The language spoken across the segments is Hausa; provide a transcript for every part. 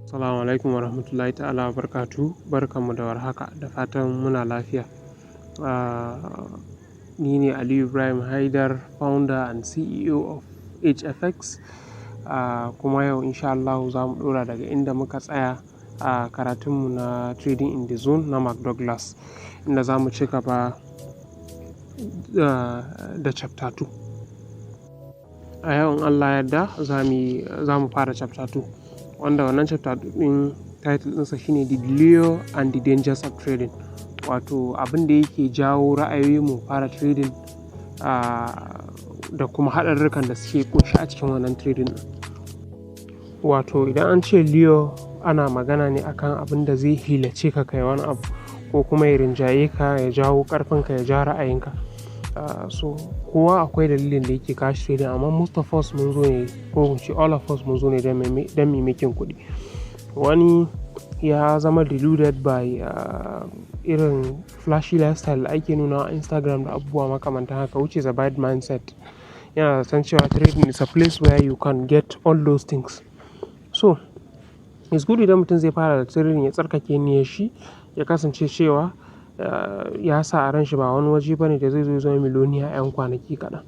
Assalamu alaikum warahmatullahi ta'ala barkatu. Barkanmu da warhaka da fatan muna lafiya. Ni ne Aliyu Ibrahim Haidar, founder and CEO of HFX. Kuma yau insha Allah za mu ɗora daga inda muka tsaya a karatunmu na Trading in the Zone na Mark Douglas, inda za mu ci gaba da chapter 2. A yau in Allah yadda za mu fara chapter 2. Wanda wannan chapter ɗin title ɗinsa shine The Lure and the Dangers of Trading, wato abin da yake jawo ra'ayoyi mu fara trading da kuma haɗarurrukan da suke ƙunshi a cikin wannan trading ɗin. Wato idan an ce lure ana magana ne akan abin da zai hilace ka kai wani abu ko kuma ya rinjaye ka, ya jawo ƙarfinka, ya ja ra'ayinka. So kowa akwai dalilin da yake kawo trading, amma most of us mun zo ne, ko in ce all of us mun zo ne don mu making kuɗi. Wani ya zama deluded by irin flashy lifestyle da ake nuna a Instagram da abubuwa makamantan haka, which is a bad mindset. Yana san cewa trading is a place where you can get all those things. So it's good idan mutum zai fara da trading ya tsarkake niyyar shi, ya kasance cewa ya sa a ran shi ba wani waje bane da zai zo zama miloniya a 'yan kwanaki kaɗan.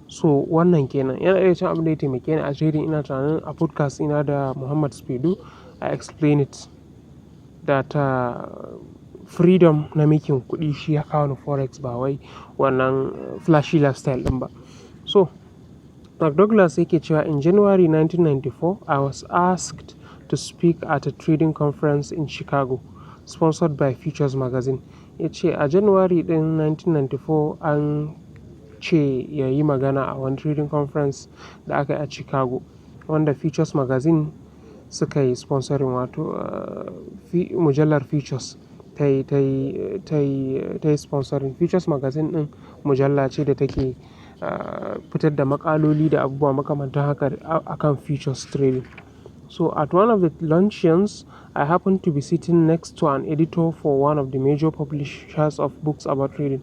So wannan kenan yana iya cin abin da ya taimake ni a trading. Ina tunanin a podcast ina da Muhammad Spedu I explain it that freedom na making kuɗi shi ya kawo ni forex, ba wai wannan flashy lifestyle ɗin ba. So Mark Douglas yake cewa in January 1994 I was asked to speak at a trading conference in Chicago sponsored by Futures Magazine. Ya ce a January ɗin 1994 an ce ya yi magana a wani trading conference da aka yi a Chicago, wanda Futures Magazine suka yi sponsoring, wato mujallar Futures ta yi sponsoring. Futures Magazine ɗin mujalla ce da take fitar da maƙaloli da abubuwa makamantan haka akan futures trading. So at one of the luncheons, I happened to be sitting next to an editor for one of the major publishers of books about trading.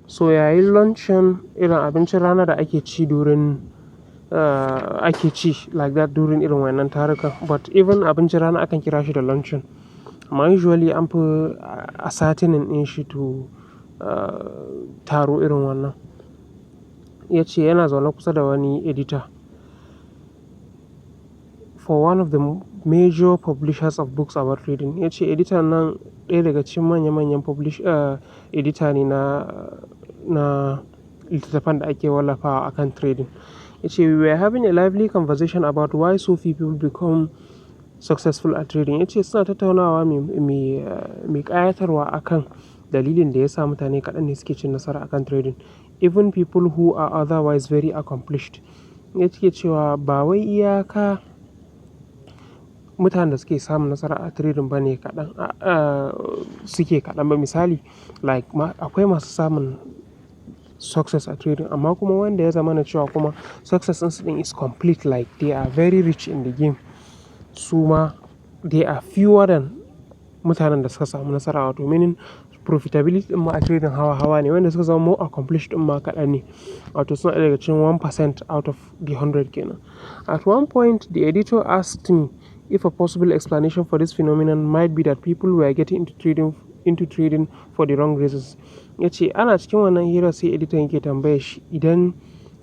So yayin luncheon, irin abincin rana da ake ci like that during irin wannan tarukan, but even abincin rana akan kira shi da luncheon. Amma usually an fi assigning ɗin shi to taro irin wannan. Ya ce yana zaune kusa da wani editor for one of the major publishers of books about trading. Ya ce editor nan ɗaya daga cikin manya-manyan editor ne na littattafan da ake wallafawa akan trading. Ya ce we were having a lively conversation about why so few people become successful at trading. Ya ce suna tattaunawa mai ƙayatarwa akan dalilin da ya sa mutane kaɗan ne suke cin nasara akan trading, even people who are otherwise very accomplished. Ya ce cewa ba wai iyaka mutanen da suke samun nasara a trading ba ne suke kaɗan ba. Misali, like akwai masu samun success a trading, amma kuma wanda ya zama na cewa kuma success ɗin is complete, like they are very rich in the game. Su ma they are fewer than mutanen da suka samu nasara, wato meaning profitability ɗin ma a trading hawa ne. Wanda suka zama more accomplished ɗin ma kaɗan ne, wato suna daga cikin 1% out of the 100 kenan. At one point the editor asked me if a possible explanation for this phenomenon might be that people were getting into trading for the wrong reasons. Ya ce ana cikin wannan hira sai editor yake tambaya shi idan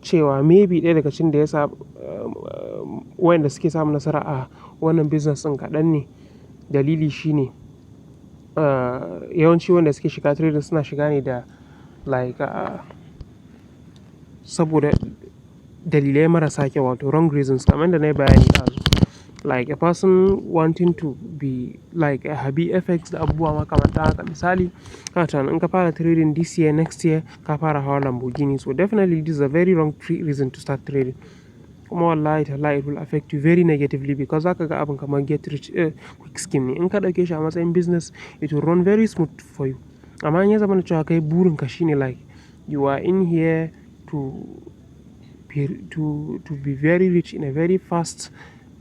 cewa maybe ɗaya daga cikin da ya sa wayanda suke samun nasara a wannan business ɗin kaɗan ne. Dalili shine yawanci wanda suke shiga trading suna shiga ne da like saboda dalilai marasa kyau, wato wrong reasons, kamar da na yi bayani ɗazu. Like a person wanting to be like a happy FX da abubuwa makamantan haka. Misali, kana tunanin in ka fara trading this year, next year ka fara hawa Lamborghini. So definitely this is a very wrong reason to start trading. Kuma wallahi tallahi it will affect you very negatively, because zaka ga abin kamar get rich quick scheme ne. In ka ɗauke shi a matsayin business, it will run very smooth for you. Amma in ya zama na cewa kai burinka shine like you are in here to be very rich in a very fast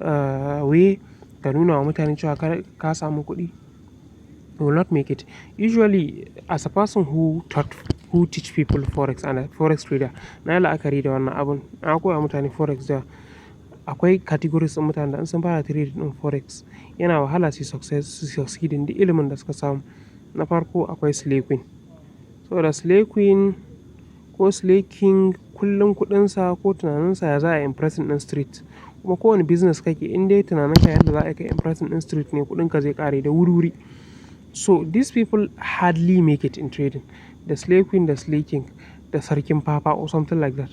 way, ka nuna wa mutane cewa ka samu kuɗi, you will not make it. Usually as a person who teach people forex and a forex trader, na yi la'akari da wannan abun. Na koya mutane forex da akwai categories ɗin mutanen da in sun fara trading ɗin forex yana wahala su succeeding da ilimin da suka samu. Na farko akwai slay queen. Saboda slay queen ko slay king kullum kuɗinsa ko tunaninsa ya za a impressing ɗin street. Kuma kowane business kake in dai tunaninka yadda za a kai impressing ɗin street ne kuɗinka zai ƙare da wuri-wuri. So these people hardly make it in trading. The slay queen, the slay king, the sarkin papa or something like that.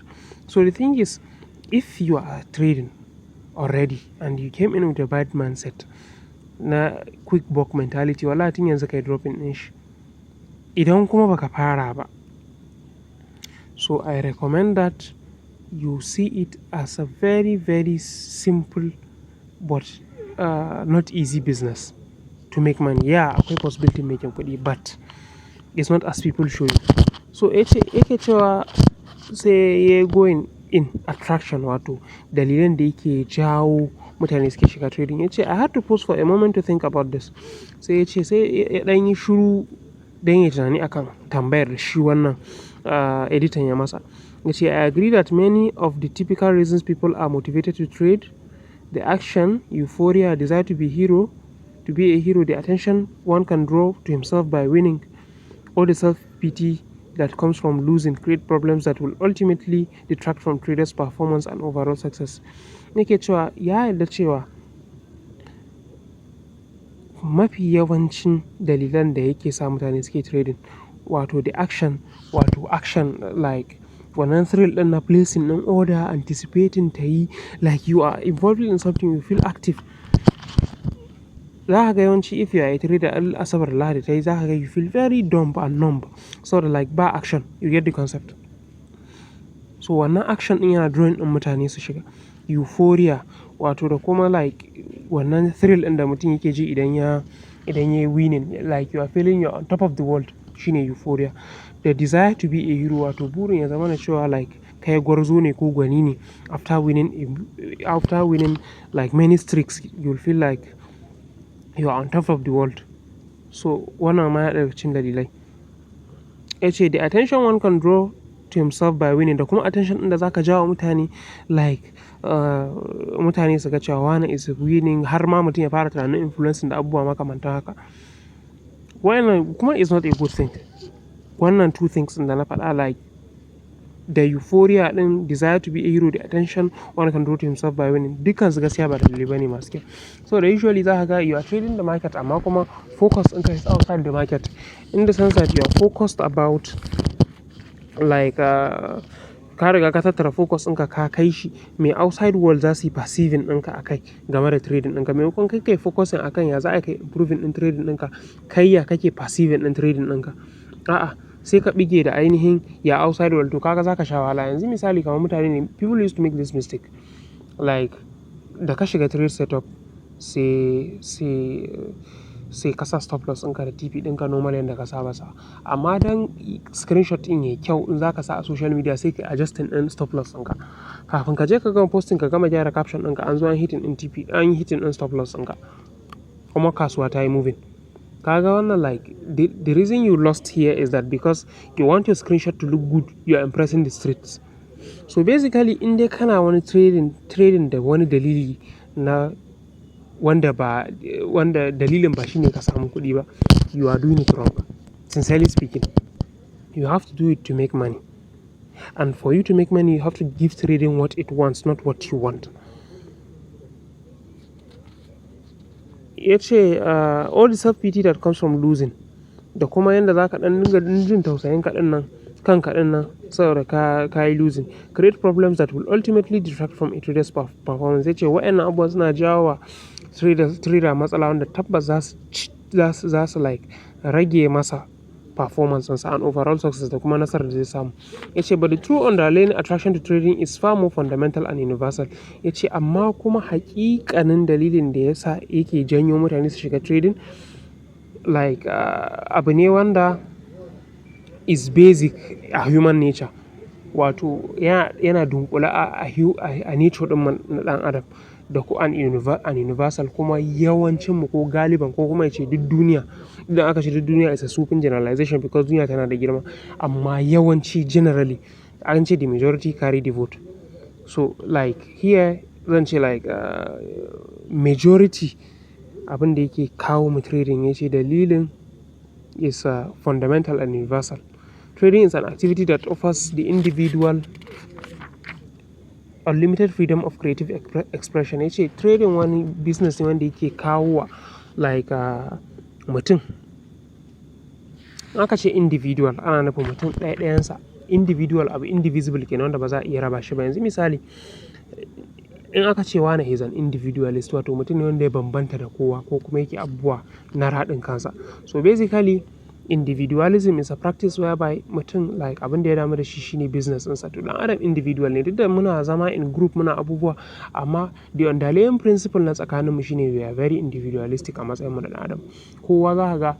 So the thing is, if you are trading already and you came in with a bad mindset na quick buck mentality, wallahi tun yanzu kai dropping ɗin shi. Idan kuma baka fara ba, so I recommend that you see it as a very very simple but not easy business to make money. Yeah, akwai possibility making kuɗi, but it's not as people show you. So yake cewa sai ya going in attraction, wato dalilan da yake jawo mutane suke shiga trading. Ya ce I had to pause for a moment to think about this. Sai ya ce sai ya ɗan yi shiru don ya tunani akan tambayar da shi wannan editan ya masa. Ya ce I agree that many of the typical reasons people are motivated to trade, the action, euphoria, desire to be a hero, the attention one can draw to himself by winning, or the self-pity that comes from losing, create problems that will ultimately detract from traders' performance and overall success. Yake cewa ya yarda cewa mafi yawancin dalilan da yake sa mutane suke trading, wato the action, like wannan thrill ɗin na placing ɗin order, anticipating ta yi, like you are involved in something, you feel active. Za ka ga yawanci if you are a trader Asabar Lahadi ta yi, za ka ga you feel very dumb and numb. So like ba action, you get the concept. So wannan action ɗin yana drawing ɗin mutane su shiga. Euphoria, wato da kuma like wannan thrill ɗin da mutum yake ji idan ya yi winning, like you are feeling you're on top of the world, shine euphoria. The desire to be a hero, wato burin ya zama na cewa like kai gwarzo ne ko gwani ne. After winning like many streaks, you'll feel like you are on top of the world. So wannan ma ya daga cikin dalilai. Ya ce the attention one can draw to himself by winning, da kuma attention ɗin da zaka jawo mutane, like mutane su ga cewa wani is winning, har ma mutum ya fara tunanin influencing da abubuwa makamantan haka. Wannan kuma is not a good thing. Wannan two things ɗin da na faɗa, like the euphoria ɗin, desire to be a hero, the attention one can draw to himself by winning, dukkan su gaskiya ba dalilai bane masu kyau. So da usually za ka ga you are trading the market amma kuma focus ɗinka is outside the market, in the sense that you are focused about like ka riga ka tattara focus ɗinka ka kai shi mai outside world za su yi perceiving ɗinka akai game da trading ɗinka. Maimakon kai focusing akan ya za a kai improving ɗin trading ɗinka, kai ya kake perceiving ɗin trading ɗinka. A'a, sai ka bige da ainihin ya outside world, to kaga zaka sha wahala. Yanzu misali kamar mutane ne, people used to make this mistake, like da ka shiga trade setup sai ka sa stop loss ɗinka da TP ɗinka normal yadda ka saba sa, amma dan screenshot ɗin yayi kyau in zaka sa a social media sai ka adjusting ɗin stop loss ɗinka. Kafin ka je ka gama posting ka gama gyara caption ɗinka, an zo an hitting ɗin TP, an yi hitting ɗin stop loss ɗinka, kuma kasuwa ta yi moving. Kaga wannan like the reason you lost here is that because you want your screenshot to look good, you are impressing the streets. So basically in dai kana wani trading da wani dalili na wanda dalilin ba shine ka samu kuɗi ba, you are doing it wrong. Sincerely speaking, you have to do it to make money, and for you to make money you have to give trading what it wants, not what you want. Ya ce all the self-pity that comes from losing, da kuma yadda za ka ɗan dinga jin tausayin kanka ɗin nan saboda ka yi losing, create problems that will ultimately detract from a trader's performance. Ya ce wa'annan abubuwa suna jawo wa trader matsala wanda tabbas za su like rage masa performance and overall success da kuma nasarar da zai samu. Ya ce but the true underlying attraction to trading is far more fundamental and universal. Ya ce amma kuma haƙiƙanin dalilin da yasa yake janyo mutane su shiga trading, like abu ne wanda is basic a human nature, wato yana dunkula a nature ɗin na ɗan adam, da ku an universal, kuma yawancinmu ko galiban ko kuma ya ce duk duniya, idan aka ce duk duniya is a sweeping generalization because duniya tana da girma, amma yawanci generally an ce the majority carry the vote. So like here zan ce like majority abin da yake kawo mu trading, ya ce dalilin is fundamental and universal. Trading is an activity that offers the individual unlimited freedom of creative expression. Ya ce trading wani business ne wanda yake kawo wa like mutum. Aka ce individual ana nufin mutum ɗayansa. Individual abu indivisible kenan wanda ba za a iya raba shi ba. Yanzu misali, in aka ce wane is an individualist, wato mutum ne wanda ya bambanta da kowa ko kuma yake abubuwa na raɗin kansa. So basically individualism is a practice whereby mutum like abin da ya damu da shi shine business ɗinsa. To ɗan adam individual ne, duk da muna zama in group muna abubuwa, amma the underlying principle na tsakaninmu shine we are very individualistic a matsayin mu na ɗan adam. Kowa za ka ga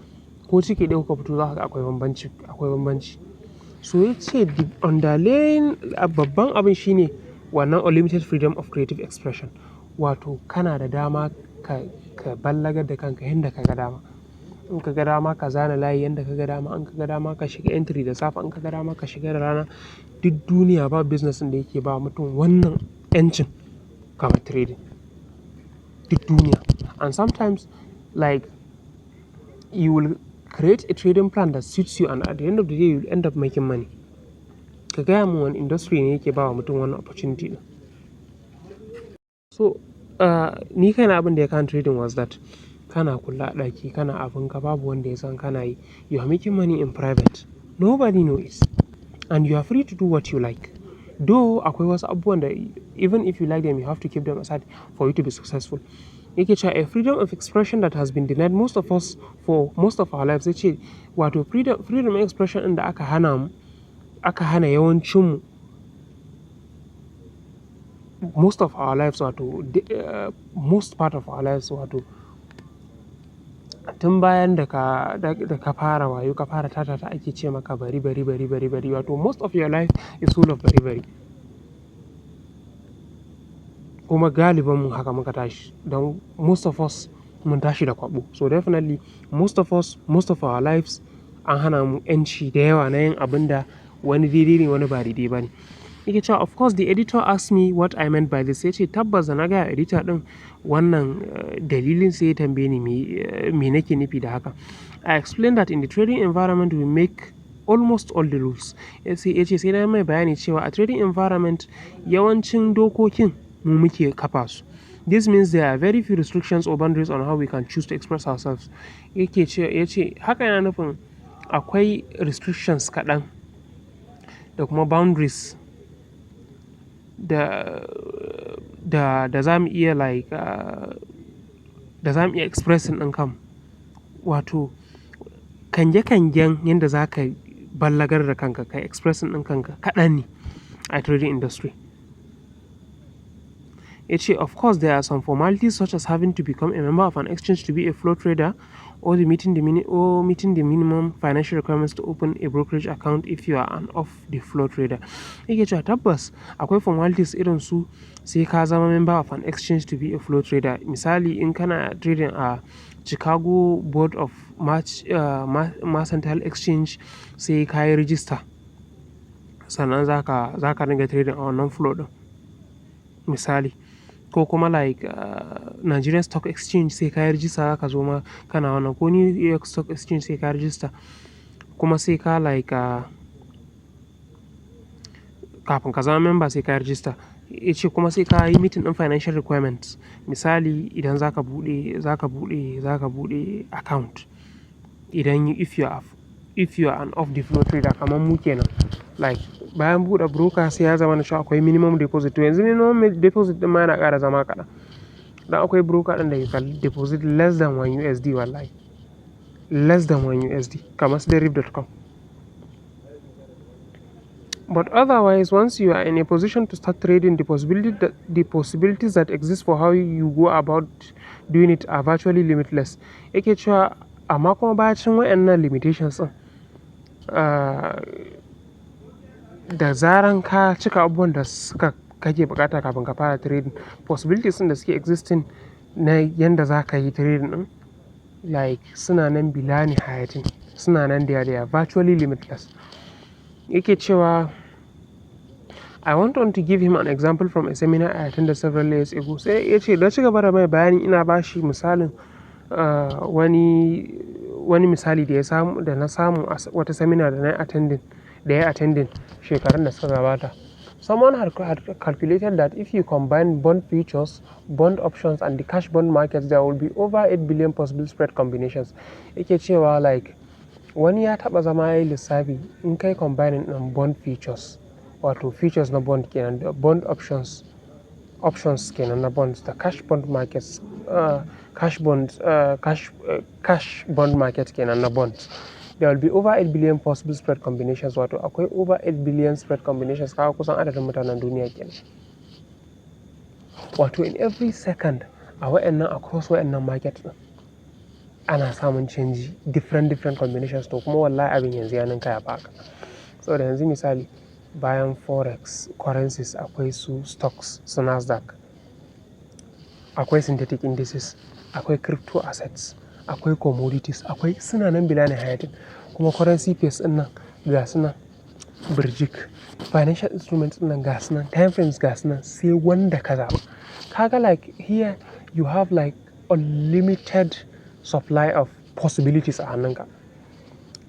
ko ciki ɗaya kuka fito za ka ga akwai bambanci. So ya ce the underlying babban abin shine wannan unlimited freedom of creative expression. Wato kana da dama ka ballagar da kanka yanda ka ga dama. In ka ga dama ka zana layi yanda ka ga dama, in ka ga dama ka shiga entry da safe, in ka ga dama ka shiga da rana. Duk duniya ba business ɗin da yake ba mutum wannan 'yancin kamar trading. Duk duniya. And sometimes like you will create a trading plan that suits you, and at the end of the day you will end up making money. Ka gaya min wani industry ne yake ba wa mutum wannan opportunity ɗin. So ni kaina abin da ya kan trading was that kana kulle a ɗaki, kana abinka, babu wanda ya san kana yi. You are making money in private. Nobody knows. And you are free to do what you like. Though akwai wasu abubuwan da even if you like them, you have to keep them aside for you to be successful. Yake cewa a freedom of expression that has been denied most of us for most of our lives. Ya ce wato freedom of expression ɗin da aka hana yawancinmu most of our lives, wato most part of our lives, wato tun bayan da ka fara wayo, ka fara tatata ake ce maka bari. Wato most of your life is full of bari. Kuma galibanmu haka muka tashi. Don most of us mun tashi da kwaɓo. So definitely most of us, most of our lives an hana mu 'yanci da yawa na yin abin da wani daidai ne wani ba daidai ba ne. Yake cewa of course the editor asked me what I meant by this. Ya ce tabbas da na gaya editor ɗin wannan dalilin, sai ya tambaye ni me nake nufi da haka. I explained that in the trading environment we make almost all the rules. Ya ce sai na mai bayani cewa a trading environment yawancin dokokin mu muke kafa su. This means there are very few restrictions or boundaries on how we can choose to express ourselves. Ya ce haka yana nufin akwai restrictions kaɗan da kuma boundaries da za mu iya like da za mu iya expressing ɗin kanmu. Wato kangen yanda za ka ballagar da kanka, ka expressing ɗin kanka kaɗan ne a trading industry. Ya ce of course there are some formalities such as having to become a member of an exchange to be a floor trader, or meeting the minimum financial requirements to open a brokerage account if you are an off the floor trader. Yake cewa tabbas akwai formalities irin su sai ka zama member of an exchange to be a floor trader. Misali in kana trading a Chicago Board of Mercantile Exchange, sai ka yi register sannan za ka dinga trading a wannan floor ɗin misali. Ko kuma like Nigerian Stock Exchange, sai ka yi register za ka zo ma kana wannan, ko New York Stock Exchange sai ka register, kuma sai ka like kafin ka zama member sai ka yi register. Ya ce kuma sai ka yi meeting ɗin financial requirements. Misali idan za ka buɗe account, idan if you are an off the floor trader kamar mu kenan, like bayan buɗe broker sai ya zama na cewa akwai minimum deposit. To yanzu minimum deposit ɗin ma yana ƙara zama kaɗan. Dan akwai broker ɗin da you can deposit less than $1 wallahi. Less than $1 kamar su derib.com. But otherwise, once you are in a position to start trading, the possibilities that exist for how you go about doing it are virtually limitless. Yake cewa amma kuma bacin waɗannan limitations ɗin, da zaran ka cika abubuwan da kake buƙata kafin ka fara trading, possibilities ɗin da suke existing na yanda za ka yi trading ɗin like suna nan bila nihayatin, suna nan they are virtually limitless. Yake cewa I went on to give him an example from a seminar I attended several years ago. Sai ya ce da ci gaba da mai bayani ina ba shi misalin wani misali da na samu a wata seminar da ya attending shekarun da suka gabata. Someone had calculated that if you combine bond futures, bond options and the cash bond markets, there will be over 8 billion possible spread combinations. Yake cewa like wani ya taba zama yayi lissafi in kai combining ɗin bond futures, wato futures na bond kenan da bond options kenan na bonds da cash bond markets, cash bond market kenan na bonds. There will be over 8 billion possible spread combinations, wato akwai over 8 billion spread combinations, kawo kusan adadin mutanen duniya kenan. Wato in every second across wa'annan market ɗin ana samun canji different combinations, to kuma wallahi abin yanzu ya ninka ya baka. Saboda yanzu misali bayan forex currencies akwai su stocks, su Nasdaq, akwai synthetic indices, akwai crypto assets, akwai commodities, akwai suna nan bila nihayatin, kuma currency pairs ɗin nan ga su nan birjik, financial instruments ɗin nan ga su nan, time frames ga su nan, sai wanda ka zaɓa. Kaga like here you have like unlimited supply of possibilities a hannunka.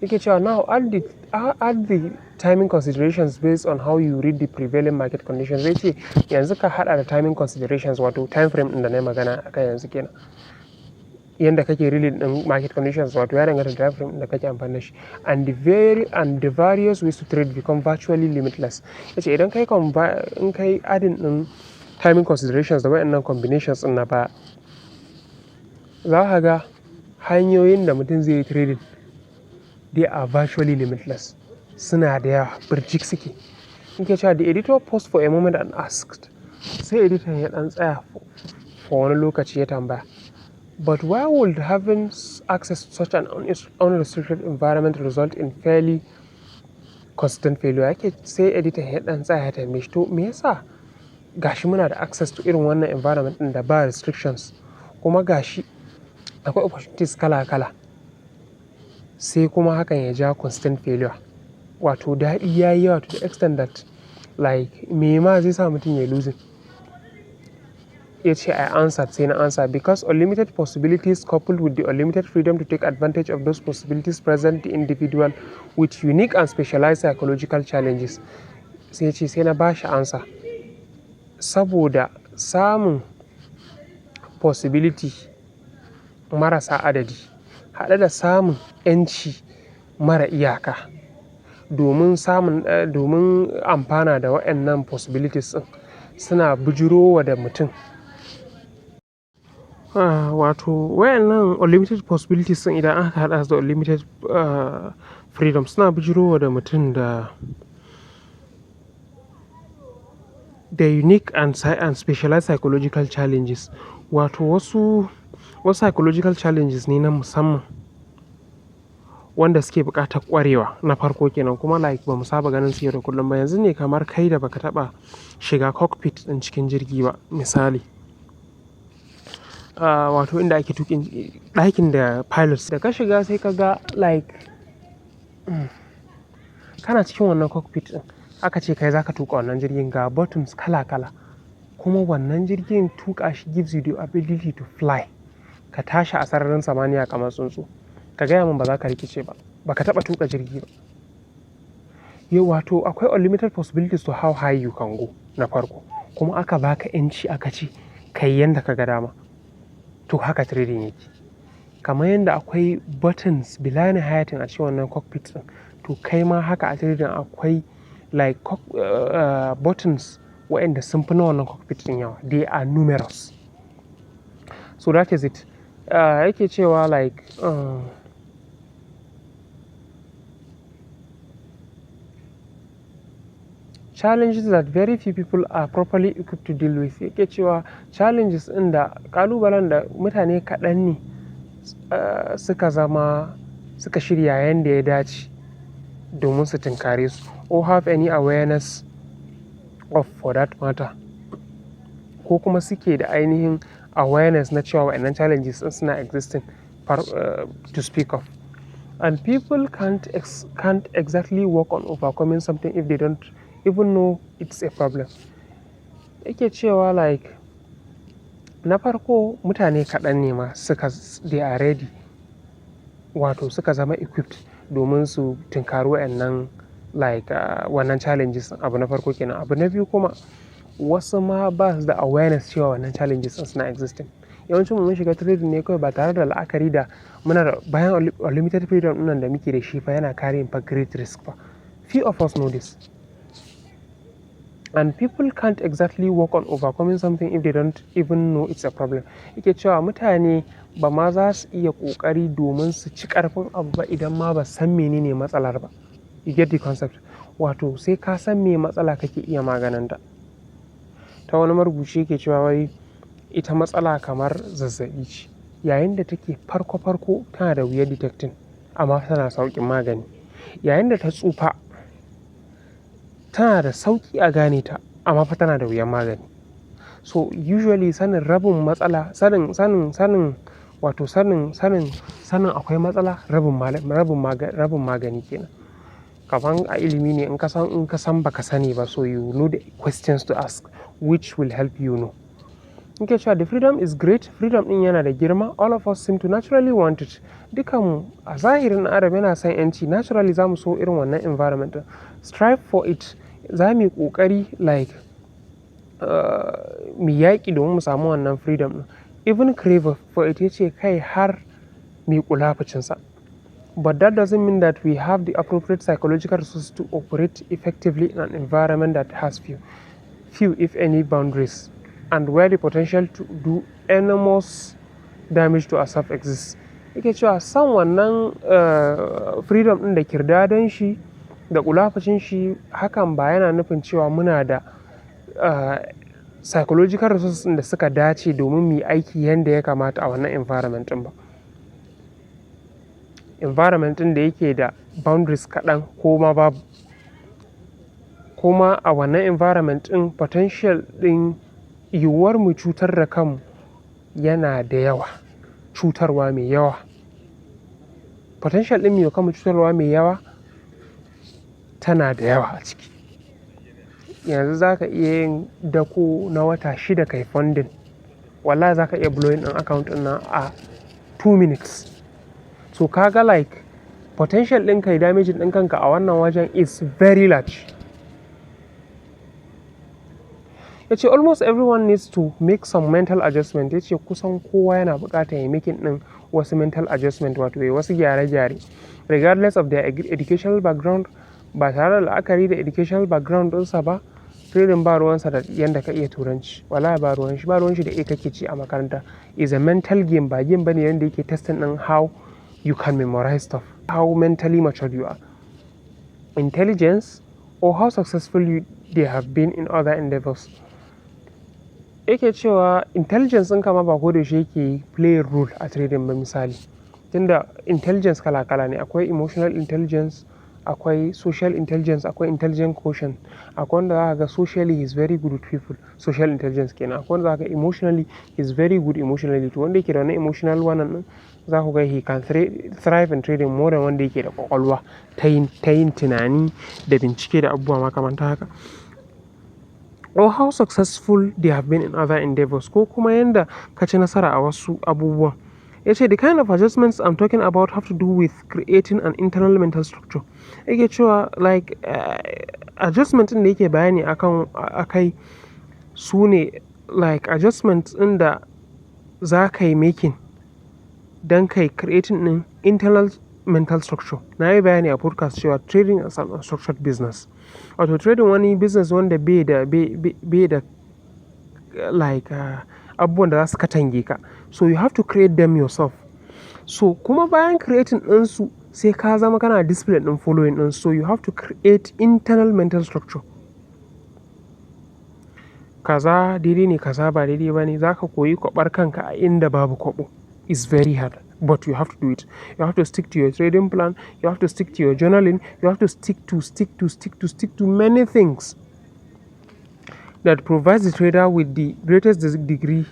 Yake cewa now add the timing considerations based on how you read the prevailing market conditions. Zai ce yanzu ka hada da timing considerations, wato time frame ɗin da na yi magana akan yanzu kenan. Yanda kake reading ɗin market conditions, wato ya danganta da time frame ɗin da kake amfani da shi. And the various ways to trade become virtually limitless. Yace idan kai adding ɗin timing considerations da waɗannan combinations ɗin na baya, za ka ga hanyoyin da mutum zai yi trading they are virtually limitless. Suna da yawa, birjik suke. Yake cewa the editor paused for a moment and asked. Sai editor ya dan tsaya for wani lokaci ya tambaya. But why would having access to such an unrestricted environment result in fairly consistent failure? Yake sai editor ya dan tsaya ya tambaye shi, to me yasa gashi muna da access to irin wannan environment ɗin da ba restrictions, kuma gashi akwai opportunities kala-kala, sai kuma hakan ya ja constant failure? Wato daɗi ya yi yawa to the extent that like me ma zai sa mutum ya losing. Ya ce I answered, sai na answer, because unlimited possibilities coupled with the unlimited freedom to take advantage of those possibilities present the individual with unique and specialized psychological challenges. Sai ya ce sai na ba shi answer, saboda samun possibility marasa adadi haɗe da samun 'yanci mara iyaka domin amfana da waɗannan possibilities ɗin suna bijirowa da mutum. Wato waɗannan unlimited possibilities ɗin idan aka haɗa su da unlimited freedom suna bijirowa da mutum da unique and specialized psychological challenges. Wato wasu psychological challenges ne na musamman wanda suke buƙatar ƙwarewa na farko kenan, kuma like ba mu saba ganin su yau da kullum ba. Yanzu ne kamar kai da baka taɓa shiga cockpit ɗin cikin jirgi ba misali, wato inda ake tuƙin ɗakin da pilots, da ka shiga sai ka ga like kana cikin wannan cockpit ɗin aka ce kai zaka tuƙa wannan jirgin, ga buttons kala-kala, kuma wannan jirgin tuƙa shi gives you the ability to fly, ka tashi a sararin samaniya kamar tsuntsu. Ka gaya min ba za ka rikice ba, baka taɓa tuƙa jirgi ba. Wato akwai unlimited possibilities to how high you can go na farko, kuma aka baka 'yanci aka ce kai yanda ka ga dama. To haka trading yake. Kamar yanda akwai buttons bila nihayatin a cikin wannan cockpit ɗin, to kai ma haka a trading akwai like buttons waɗanda sun fi na wannan cockpit ɗin yawa. They are numerous. So that is it. Yake cewa like challenges that very few people are properly equipped to deal with. Yake cewa challenges ɗin da ƙalubalen da mutane kaɗan ne suka shirya yanda ya dace domin su tunkare su, or have any awareness of for that matter, ko kuma suke da ainihin awareness na cewa waɗannan challenges ɗin suna existing to speak of. And people can't exactly work on overcoming something if they don't even though it's a problem. Yake cewa like na farko mutane kaɗan ne ma they are ready, wato suka zama equipped domin su tunkari wa'annan wannan challenges. Abu na farko kenan. Abu na biyu kuma wasu ma ba su da awareness cewa wannan challenges suna existing. Yawancin mun shiga trading ne kawai ba tare da la'akari da muna da bayan unlimited freedom nan da muke da shi fa yana carrying fa great risk fa. Few of us know this. And people can't exactly work on overcoming something if they don't even know it's a problem. Yake cewa mutane ba ma za su iya ƙoƙari domin su ci ƙarfin abu ba idan ma ba san menene matsalar ba. You get the concept? Wato sai ka san me matsala kake iya maganinta. Ta wani marubuci yake cewa wai ita matsala kamar zazzaɓi ce. Yayin da take farko tana da wuyar detecting amma tana sauƙin magani. Yayin da ta tsufa tana da sauƙi a gane ta amma fa tana da wuyan magani. So usually sanin rabin matsala, sanin akwai matsala rabin magani kenan. Kaman a ilimi ne in ka san baka sani ba, so you know the questions to ask which will help you know. Nke cewa the freedom is great, freedom din yana da girma, all of us seem to naturally want it. Dukanmu a zahirin Adam yana son yanci, naturally za mu so irin wannan environment. Strive for it. Za mu yi ƙoƙari mu yaƙi domin mu samu wannan freedom ɗin. Even crave for it, yace kai har mu kulafucinsa. But that doesn't mean that we have the appropriate psychological resources to operate effectively in an environment that has few if any boundaries, and where the potential to do enormous damage to ourselves exists. Yake cewa san wannan freedom ɗin da kirdadan shi da kulafucin shi, hakan ba yana nufin cewa muna da psychological resources da suka dace domin mu yi aiki yadda ya kamata a wannan environment ɗin ba. Environment ɗin da yake da boundaries kaɗan ko ma babu. Kuma a wannan environment ɗin potential ɗin yiwuwar mu cutar da kanmu yana da yawa. Cutarwa mai yawa. Potential ɗin mu kanmu cutarwa mai yawa tana da yawa a ciki. Yanzu za ka iya yin dako na wata 6 kai funding. Wallahi za ka iya blowing ɗin account ɗin nan a 2 minutes. So kaga like potential ɗin kai damage ɗin kanka a wannan wajen is very large. Yace almost everyone needs to make some mental adjustment. Yace kusan kowa yana buƙatar ya making ɗin wasu mental adjustment, wato wasu gyare-gyare regardless of their educational background. Ba tare da la'akari da educational background ɗinsa ba. Trading ba ruwansa da yanda ka iya turanci. Wallahi ba ruwan shi da kake ci a makaranta. Is a mental game, ba game bane yanda yake testing ɗin how you can memorize stuff, how mentally mature you are, intelligence, or how successful they have been in other endeavors. Yake cewa intelligence ɗin kama ba ko da shi yake play a role a trading ba misali. Tunda intelligence kala-kala ne. Akwai emotional intelligence, akwai social intelligence, akwai intelligent quotient. Akwai wanda za ka ga socially he is very good with people, social intelligence kenan. Akwai wanda za ka ga emotionally he is very good emotionally. To wanda yake da wani emotional wannan ɗin za ku ga he can thrive in trading more than wanda yake da ƙwaƙwalwa ta yin tunani da bincike da abubuwa makamanta haka. Or how successful they have been in other endeavors, ko kuma yanda ka ci nasara a wasu abubuwan. Yace the kind of adjustments I'm talking about have to do with creating an internal mental structure. Yake cewa like adjustment ɗin da yake bayani akai su ne like adjustments ɗin da za ka yi making don kai creating ɗin internal mental structure. Na yi bayani a podcast cewa trading is an unstructured business. Wato trading wani business wanda bai da like abubuwan da za su katange ka. So you have to create them yourself. So kuma bayan creating ɗinsu sai ka zama kana discipline ɗin following ɗin. So you have to create internal mental structure. Kaza daidai ne, kaza ba daidai ba ne. Za ka koyi kwaɓar kanka a inda babu kwaɓo. It's very hard, but you have to do it. You have to stick to your trading plan. You have to stick to your journaling. You have to stick to many things that provides the trader with the greatest degree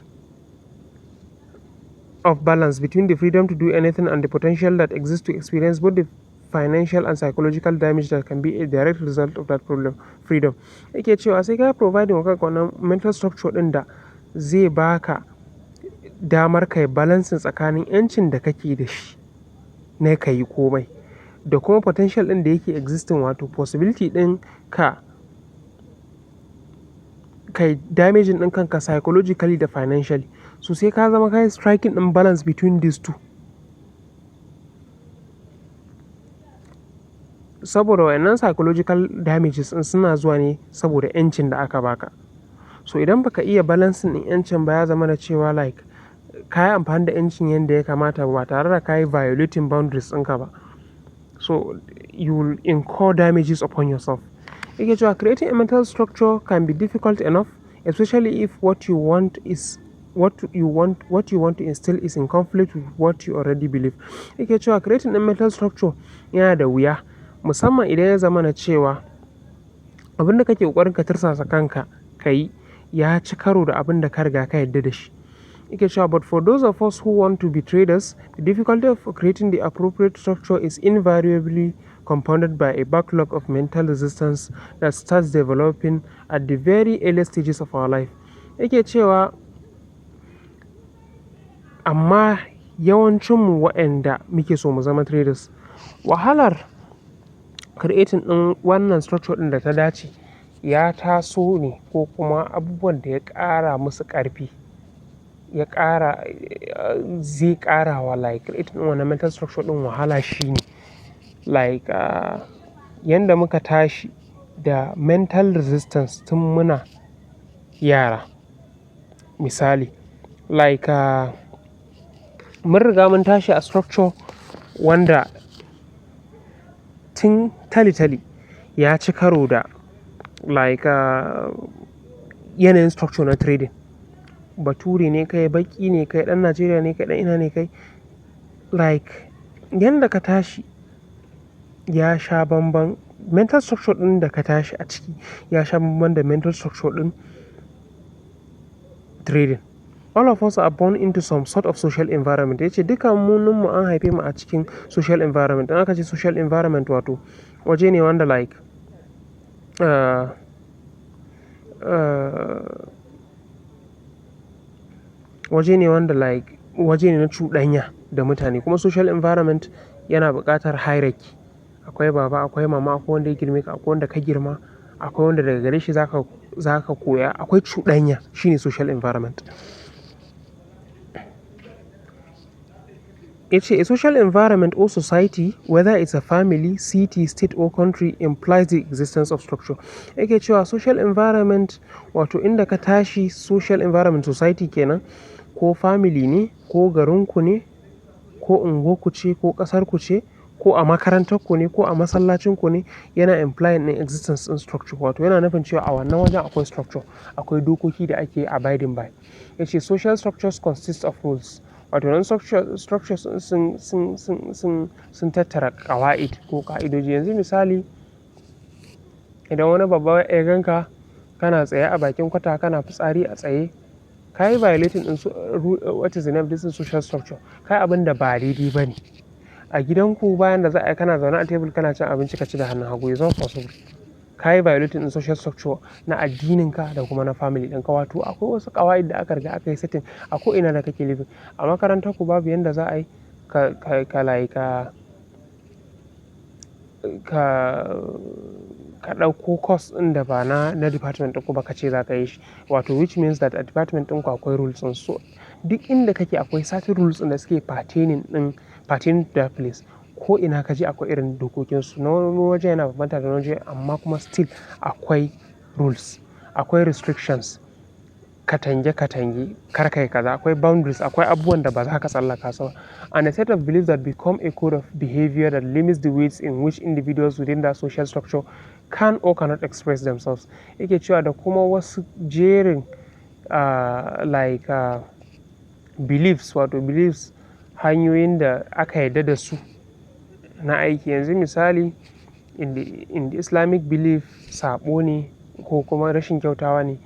of balance between the freedom to do anything and the potential that exists to experience both the financial and psychological damage that can be a direct result of that problem freedom. Yake cewa sai ka providing wa kanka wannan mental structure ɗin da zai baka damar kai balancing tsakanin 'yancin da kake da shi na ka yi komai da kuma potential ɗin da yake existing, wato possibility ɗin ka kai damaging ɗin kanka psychologically da financially. So sai ka zama kai striking ɗin balance between these two. Saboda wayannan psychological damages ɗin suna zuwa ne saboda 'yancin da aka baka. So idan baka iya balancing ɗin 'yancin ba, ya zama da cewa like ka yi amfani da 'yancin yadda ya kamata ba tare da ka yi violating boundaries ɗinka ba. So you will incur damages upon yourself. Yake cewa creating a mental structure can be difficult enough, especially if what you want to instill is in conflict with what you already believe. Yake cewa creating a mental structure yana da wuya, musamman idan ya zama na cewa abin da kake ƙoƙarin ka tirsasa kanka ka yi ya ci karo da abin da ka riga ka yarda da shi. Yake cewa but for those of us who want to be traders, the difficulty of creating the appropriate structure is invariably compounded by a backlog of mental resistance that starts developing at the very early stages of our life. Yake cewa amma yawancinmu waɗanda muke so mu zama traders, wahalar creating ɗin wannan structure ɗin da ta dace ya taso ne, ko kuma abubuwan da ya ƙara musu ƙarfi zai ƙara wa like creating wannan mental structure ɗin wahala shine like yanda muka tashi da mental resistance tun muna yara. Misali like mun riga mun tashi a structure wanda tun tali ya ci karo da like yanayin structure na trading. Bature ne kai, baki ne kai, ɗan Najeriya ne kai, ɗan ina ne kai, like yanda ka tashi ya sha bamban. Mental structure ɗin da ka tashi a ciki ya sha bamban da mental structure ɗin trading. All of us are born into some sort of social environment. Yace dukan mu an haife mu a cikin social environment. Dan aka ce social environment wato waje ne wanda like waje ne na cuɗanya da mutane. Kuma social environment yana buƙatar hierarchy. Akwai baba, akwai mama, akwai wanda ya girme ka, akwai wanda ka girma, akwai wanda daga gare shi zaka koya. Akwai cuɗanya, shine social environment. Yace a social environment or society, whether it's a family, city, state or country, implies the existence of structure. Yake cewa social environment wato inda ka tashi, social environment society kenan, ko family ne, ko garinku ne, ko unguwarku ce, ko ƙasarku ce, ko a makarantarku ne, ko a masallacinku ne, yana implying the existence in structure. Wato yana nufin cewa a wannan wajen akwai structure, akwai dokoki da ake abiding by. Yace social structures consist of rules. Wato nan structures sun tattara ƙawa'id ko ƙa'idoji. Yanzu misali idan wani babba ya ganka kana tsaye a bakin kwata kana fitsari a tsaye, ka yi violating what is the name of this social structure. Ka yi abin da ba daidai ba ne. A gidanku bayan da za a yi kana zaune a tebur kana cin abinci ka ci da hannun hagu, is not possible. Ka yi violating social structure na addininka da kuma na family ɗinka. Wato akwai wasu ƙawa'id da aka riga aka yi setting a ko'ina da kake living. A makarantarku babu yanda za a yi ka ɗauko course ɗin da ba na department ɗinku ba ka ce za ka yi shi. Wato which means that a department ɗinku akwai rules ɗin. So duk inda kake akwai certain rules ɗin da suke pertaining to that place. Ko ina ka je akwai irin dokokinsu. Na wani waje yana bambanta da wani waje, amma kuma still akwai rules, akwai restrictions, katange, kar kai kaza, akwai boundaries, akwai abubuwan da ba za ka tsallaka su ba. And a set of beliefs that become a code of behavior that limits the ways in which individuals within that social structure can or cannot express themselves. Yake cewa da kuma wasu jerin beliefs, wato beliefs hanyoyin da aka yarda da su na aiki. Yanzu misali in the Islamic belief saɓo ne ko kuma rashin kyautawa ne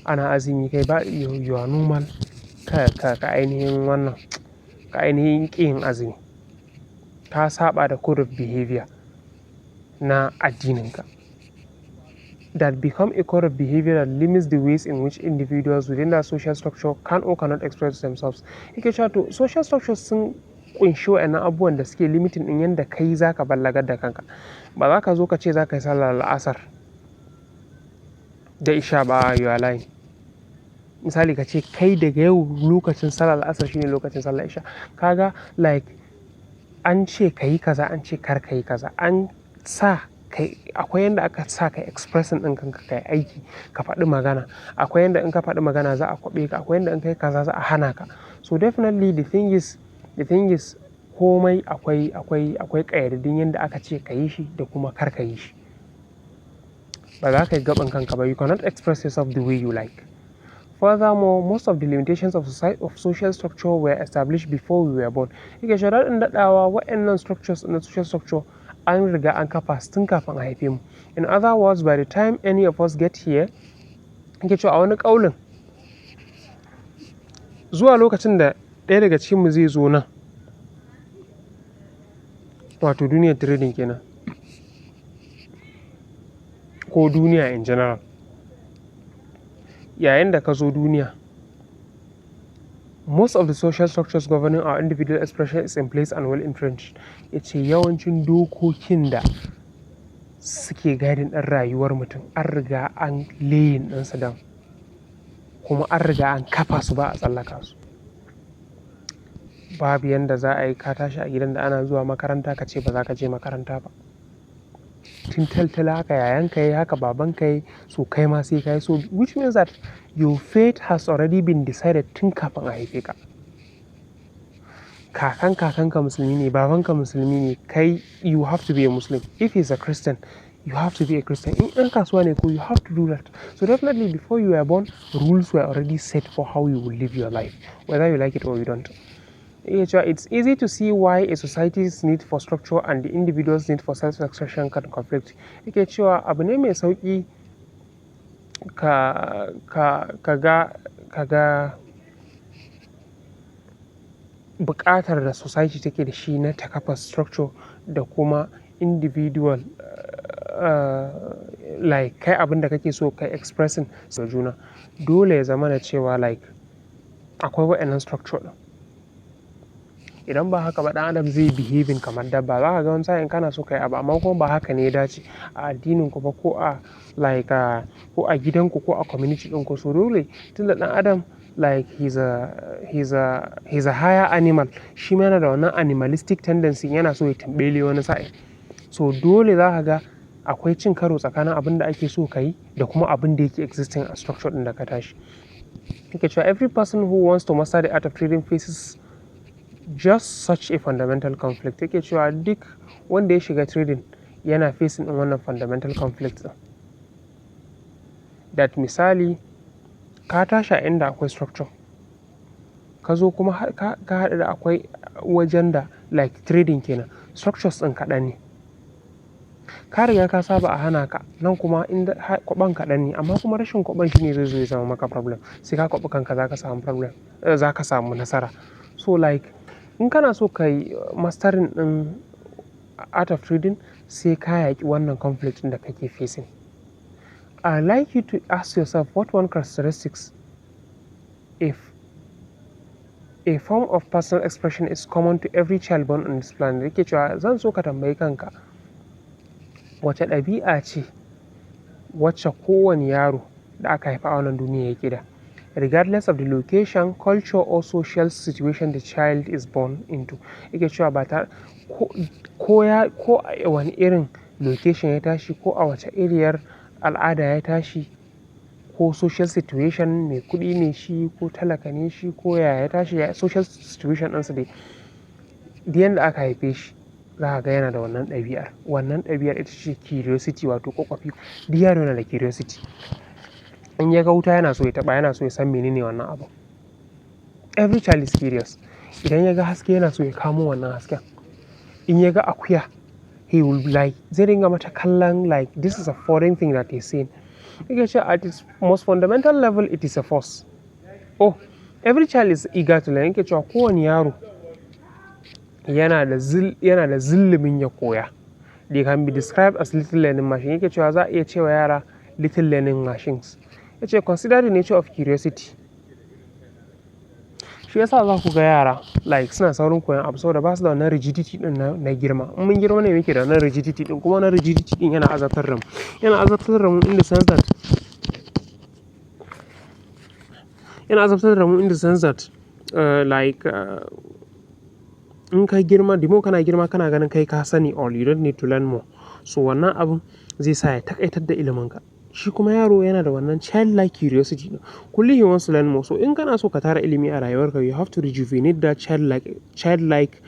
ana azumi, kai ba you are normal ka ainihin ƙin azumi. ka saba da code of behavior na addininka. That become a code of behavior that limits the ways in which individuals within that social structure can or cannot express themselves. Yake cewa to social structures sun kunshi wa'annan abubuwan da suke limiting din yanda kai zaka ballagar da kanka. Ba za ka zo ka ce za ka yi sallar la'asar da isha ba, you are lying. Misali ka ce kai daga yau lokacin sallar la'asar shine lokacin sallar isha. Kaga like an ce ka yi kaza, an ce kar ka yi kaza, an sa kai akwai yanda aka sa ka expressing ɗin kanka kai aiki ka faɗi magana, akwai yanda in ka faɗi magana za a kwaɓe ka, akwai yanda in kai kaza za a hana ka. So definitely the thing is komai akwai ƙayyadaddun yanda aka ce ka yi shi da kuma kar ka yi shi. Ba za ka yi gaban kanka ba, you cannot express yourself the way you like. Furthermore, most of the limitations of social structure were established before we were born. Yake cewa daɗin daɗawa wa'annan structures na social structure an riga an kafa su tun kafin a haife mu. In other words, by the time any of us get here, yake cewa a wani ƙaulin zuwa lokacin da ɗaya daga cikinmu zai zo nan, wato duniyar trading kenan, ko duniya in general, yayin da ka zo duniya, most of the social structures governing our individual expression is in place and well entrenched. Yace yawancin dokokin da suke guiding ɗin rayuwar mutum an riga an layin ɗinsu down, kuma an riga an kafa su ba a tsallaka su. Babu yanda za a yi ka tashi a gidan da ana zuwa makaranta ka ce ba za ka je makaranta ba. Tun taltala haka yayanka yayi, haka babanka yayi, so kai ma sai ka yi. So which means that your fate has already been decided tun kafin a haife ka. Kakanka musulmi ne, babanka musulmi ne, kai you have to be a Muslim. If he's a Christian, you have to be a Christian. In ɗan kasuwa ne ko you have to do that. So definitely before you were born, rules were already set for how you will live your life, whether you like it or you don't. It's easy to see why a society's need for structure and the individual's need for self-expression can conflict. Yake cewa abu ne mai sauƙi ka ga buƙatar da society take da shi na ta kafa structure da kuma individual like kai abin da kake so kai expressing da juna. Dole ya zama na cewa like akwai wa'annan structure ɗin. Idan ba haka ba ɗan adam zai behaving kamar dabba. Za ka ga wani sa'in kana so kai abu amma kuma ba haka ne ya dace a addininku ba ko a like ko a gidanku ko a community ɗinku. So dole tunda ɗan adam like he's a higher animal, shi ma yana da wannan animalistic tendency, yana so ya tambele wani sa'in. So dole za ka ga akwai cin karo tsakanin abin da ake so ka yi da kuma abin da yake existing a structure ɗin da ka tashi. Yake cewa every person who wants to master the art of trading faces just such a fundamental conflict. Yake cewa duk wanda ya shiga trading yana facing wannan fundamental conflict ɗin. That misali ka tashi a inda akwai structure, ka zo kuma ka haɗu da akwai wajen da like trading kenan structures ɗin kaɗan ne. Ka riga ka saba a hana ka, nan kuma inda kwaɓan kaɗan ne, amma kuma rashin kwaɓan shi ne zai zo ya zama maka problem. Sai ka kwaɓi kanka za ka samu problem, za ka samu nasara. So like in kana so ka yi mastering ɗin art of trading, sai ka yaƙi wannan conflict ɗin da kake facing. I'd like you to ask yourself what one characteristics if a form of personal expression is common to every child born on this planet. Yake cewa zan so ka tambayi kanka wace ɗabi'a ce wacce kowane yaro da aka haifa a wannan duniya yake da, regardless of the location, culture or social situation the child is born into. Yake cewa ba ta ko a wani irin location ya tashi, ko a wace iriyar al'ada ya tashi, ko social situation, mai kuɗi ne shi ko talaka ne shi ko ya tashi, social situation ɗinsa dai, duk yanda aka haife shi za ka ga yana da wannan ɗabi'ar. Wannan ɗabi'ar ita ce curiosity, wato ƙwaƙwafi. Duk yaro yana da curiosity. In ya ga wuta yana so ya taɓa, yana so ya san menene wannan abu. Every child is curious. Idan ya ga haske yana so ya kamo wannan hasken. In ya ga akuya, he will like zai dinga mata kallon like this is a foreign thing that he's seen. Yake cewa at its most fundamental level it is a force. Oh, every child is eager to learn. Yake cewa kowane yaro yana da zillumin ya koya. They can be described as little learning machine. Yake cewa za a iya cewa yara little learning machines. Yace consider the nature of curiosity. Shi yasa za ku ga yara like suna saurin koyon abu saboda ba su da wannan rigidity din na girma. In mun girma ne muke da wannan rigidity din, kuma wannan rigidity din yana azabtar da mu. Yana azabtar da mu in the sense that in ka girma, the more kana girma kana ganin kai ka sani all, you don't need to learn more. So wannan abun zai sa ya taƙaitar da iliminka. Shi kuma yaro yana da wannan childlike curiosity. Kullum he wants to learn more. So in kana so ka tara ilimi a rayuwarka, you have to rejuvenate that childlike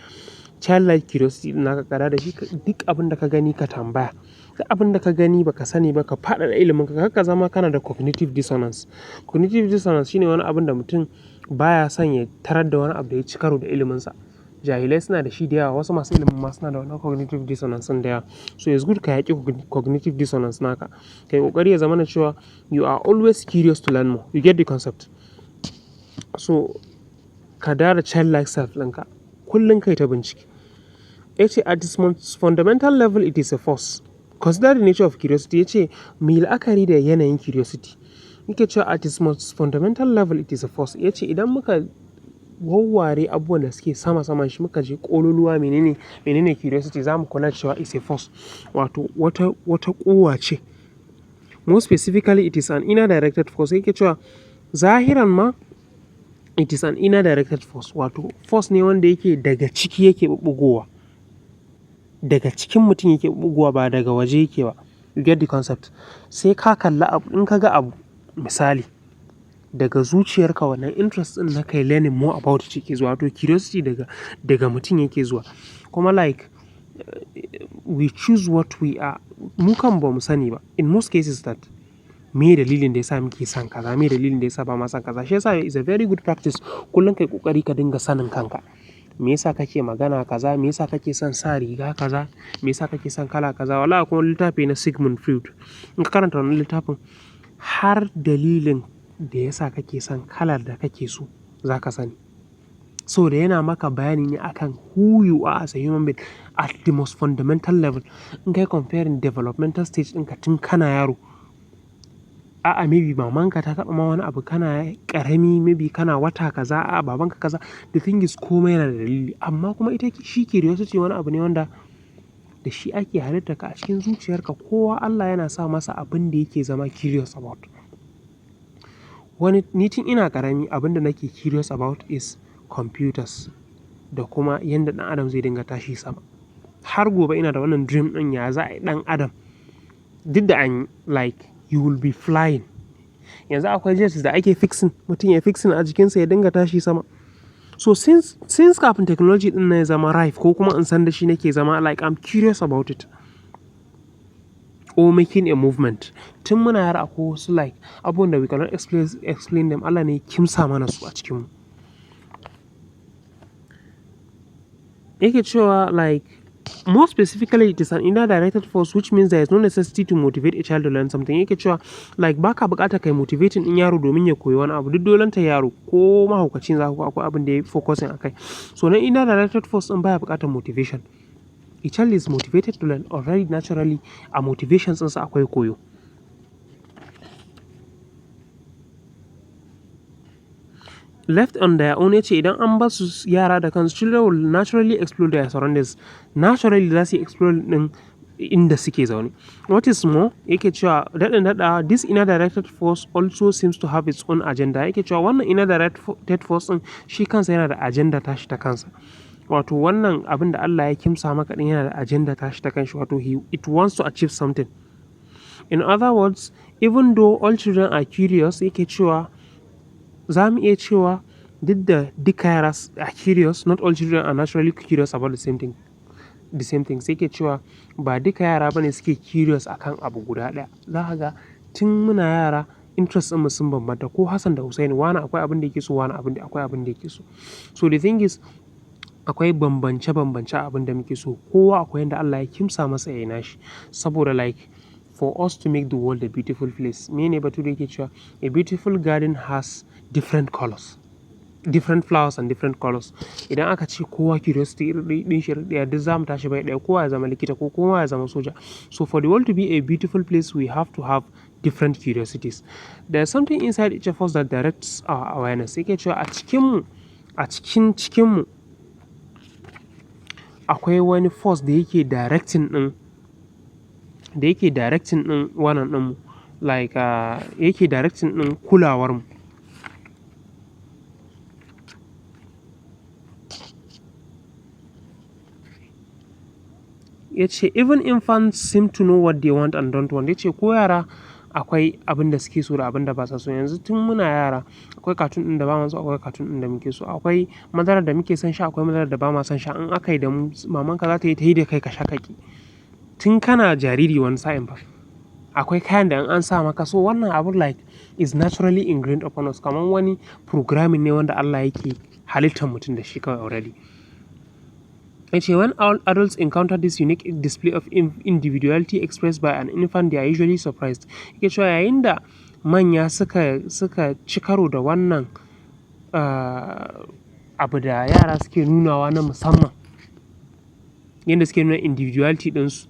curiosity din naka, kada da shi duk abin da ka gani ka tambaya. Duk abin da ka gani baka sani ba ka faɗaɗa iliminka. Kar ka zama kana da cognitive dissonance. Cognitive dissonance shine wani abin da mutum baya son ya tarar da wani abu da ya ci karo da iliminsa. Jahilai suna da shi da yawa, wasu masu ilimin ma suna da wannan cognitive dissonance da yawa. So it's good ka yaƙi cognitive dissonance naka. Kai ƙoƙari ya zama na cewa you are always curious to learn more. You get the concept? So ka dara childlike self ɗinka. Kullum kai ta bincike. Yace at its most fundamental level it is a force. Consider the nature of curiosity. Yace mu yi la'akari da yanayin curiosity. Yake cewa at its most fundamental level it is a force. Yace idan muka wawware abubuwan da suke sama shi muka je ƙololuwa menene curiosity, za mu kula cewa is a force. Wato wata ƙuwa ce. More specifically it is an inner directed force. Yake cewa zahiran ma it is an inner directed force. Wato force ne wanda yake daga ciki yake ɓuɓɓugowa. Daga cikin mutum yake ɓuɓɓugowa ba daga waje yake ba. You get the concept? Sai ka kalla abu, in ka ga abu misali daga zuciyarka, wannan interest din na kai learning more about it yake zuwa. To curiosity daga mutum yake zuwa. Kuma like we choose what we are. Mu kan ba mu sani ba. In most cases that me dalilin da yasa muke son kaza, me dalilin da yasa ba ma son kaza. Shi yasa is a very good practice kullum kai ƙoƙari ka dinga sanin kanka. Me yasa kake magana kaza? Me yasa kake son sa riga kaza? Me yasa kake son kala kaza? Wallahi akwai wani littafi na Sigmund Freud. In ka karanta wannan littafin, har dalilin da yasa kake son kalar da kake so za ka sani. So da yana maka bayani ne akan who you are as a human being at the most fundamental level. In kai comparing developmental stage ɗinka tun kana yaro. A'a maybe mamanka ta taɓa ma wani abu kana ƙarami, maybe kana wata kaza, a'a babanka kaza. The thing is komai yana da dalili. Amma kuma shi curiosity wani abu ne wanda da shi ake halitta ka a cikin zuciyarka. Kowa Allah yana sa masa abin da yake zama curious about. Ni tun ina ƙarami abin da nake curious about is computers da kuma yanda ɗan adam zai dinga tashi sama. Har gobe ina da wannan dream ɗin, ya za a yi ɗan adam duk da an like you will be flying. Yanzu akwai jets da ake fixing, mutum ya fixing a jikinsa ya dinga tashi sama. So since kafin technology ɗin na ya zama rife ko kuma in san da shi nake zama like I'm curious about it. Or making a movement. Tun muna yara akwai wasu like abubuwan da we cannot explain them. Allah ne kimsa mana su a cikinmu. Yake cewa like more specifically it is an inner directed force, which means there is no necessity to motivate a child to learn something. Yake cewa like baka buƙatar kai motivating ɗin yaro domin ya koyi wani abu. Duk dolenta yaro ko mahaukacin za ku akwai abin da ya focusing akai. So na inner directed force ɗin baya buƙatar motivation. A child is motivated to learn already naturally. A motivations ɗinsa akwai koyo. Left on their own, yace idan an ba su yara da kansu, children will naturally explore their surroundings. Naturally za su explore ɗin inda suke zaune. What is more, yake cewa daɗa this inner directed force also seems to have its own agenda. Yake cewa wannan inner directed force ɗin shi kansa yana da agenda tashi ta kansa. Wato wannan abin da Allah ya kimsa maka ɗin yana da agenda tashi ta kanshi. Wato it wants to achieve something. In other words, even though all children are curious, yake cewa za mu iya cewa duk da duka yara are curious, not all children are naturally curious about the same thing. Sai ke cewa ba duka yara bane suke curious akan abu guda ɗaya. Za ka ga tun muna yara interest ɗinmu sun bambanta. Ko Hassan da Hussein, wani akwai abin da yake so, wani akwai abin da yake so. So the thing is akwai bambance abin da muke so. Kowa akwai yanda Allah ya kimsa masa ya yi nashi. Saboda like for us to make the world a beautiful place. Mene Bature yake cewa a beautiful garden has different colors. different flowers and different colors. Idan aka ce kowa curiosity din shi ɗaya, duk zamu tashi bai ɗaya, kowa ya zama likita ko kowa ya zama soja. So for the world to be a beautiful place, we have to have different curiosities. There's something inside each of us that directs our awareness. Yake cewa a cikin mu akwai wani force da yake directing din wannan din mu, like yake directing din kulawar mu. Yace even infants seem to know what they want and don't want. Yace ko yara akwai abin da suke so da abin da ba sa so. Yanzu tun muna yara akwai cartoon din da ba mu so, akwai cartoon din da muke so. Akwai madarar da muke son sha, akwai madarar da ba ma son sha. In aka yi da mu, mamanka za ta yi da kai ka sha kaki. Tun kana jariri wani sa'in fa. Akwai kayan da in an sa maka, so wannan abun like is naturally ingrained upon us. Kamar wani programming ne wanda Allah yake halittar mutum da shi kawai already. Yace when all adults encounter this unique display of individuality expressed by an infant, they are usually surprised. Yake cewa yayin da manya suka ci karo da wannan abu da yara suke nunawa na musamman, yadda suke nuna individuality ɗinsu,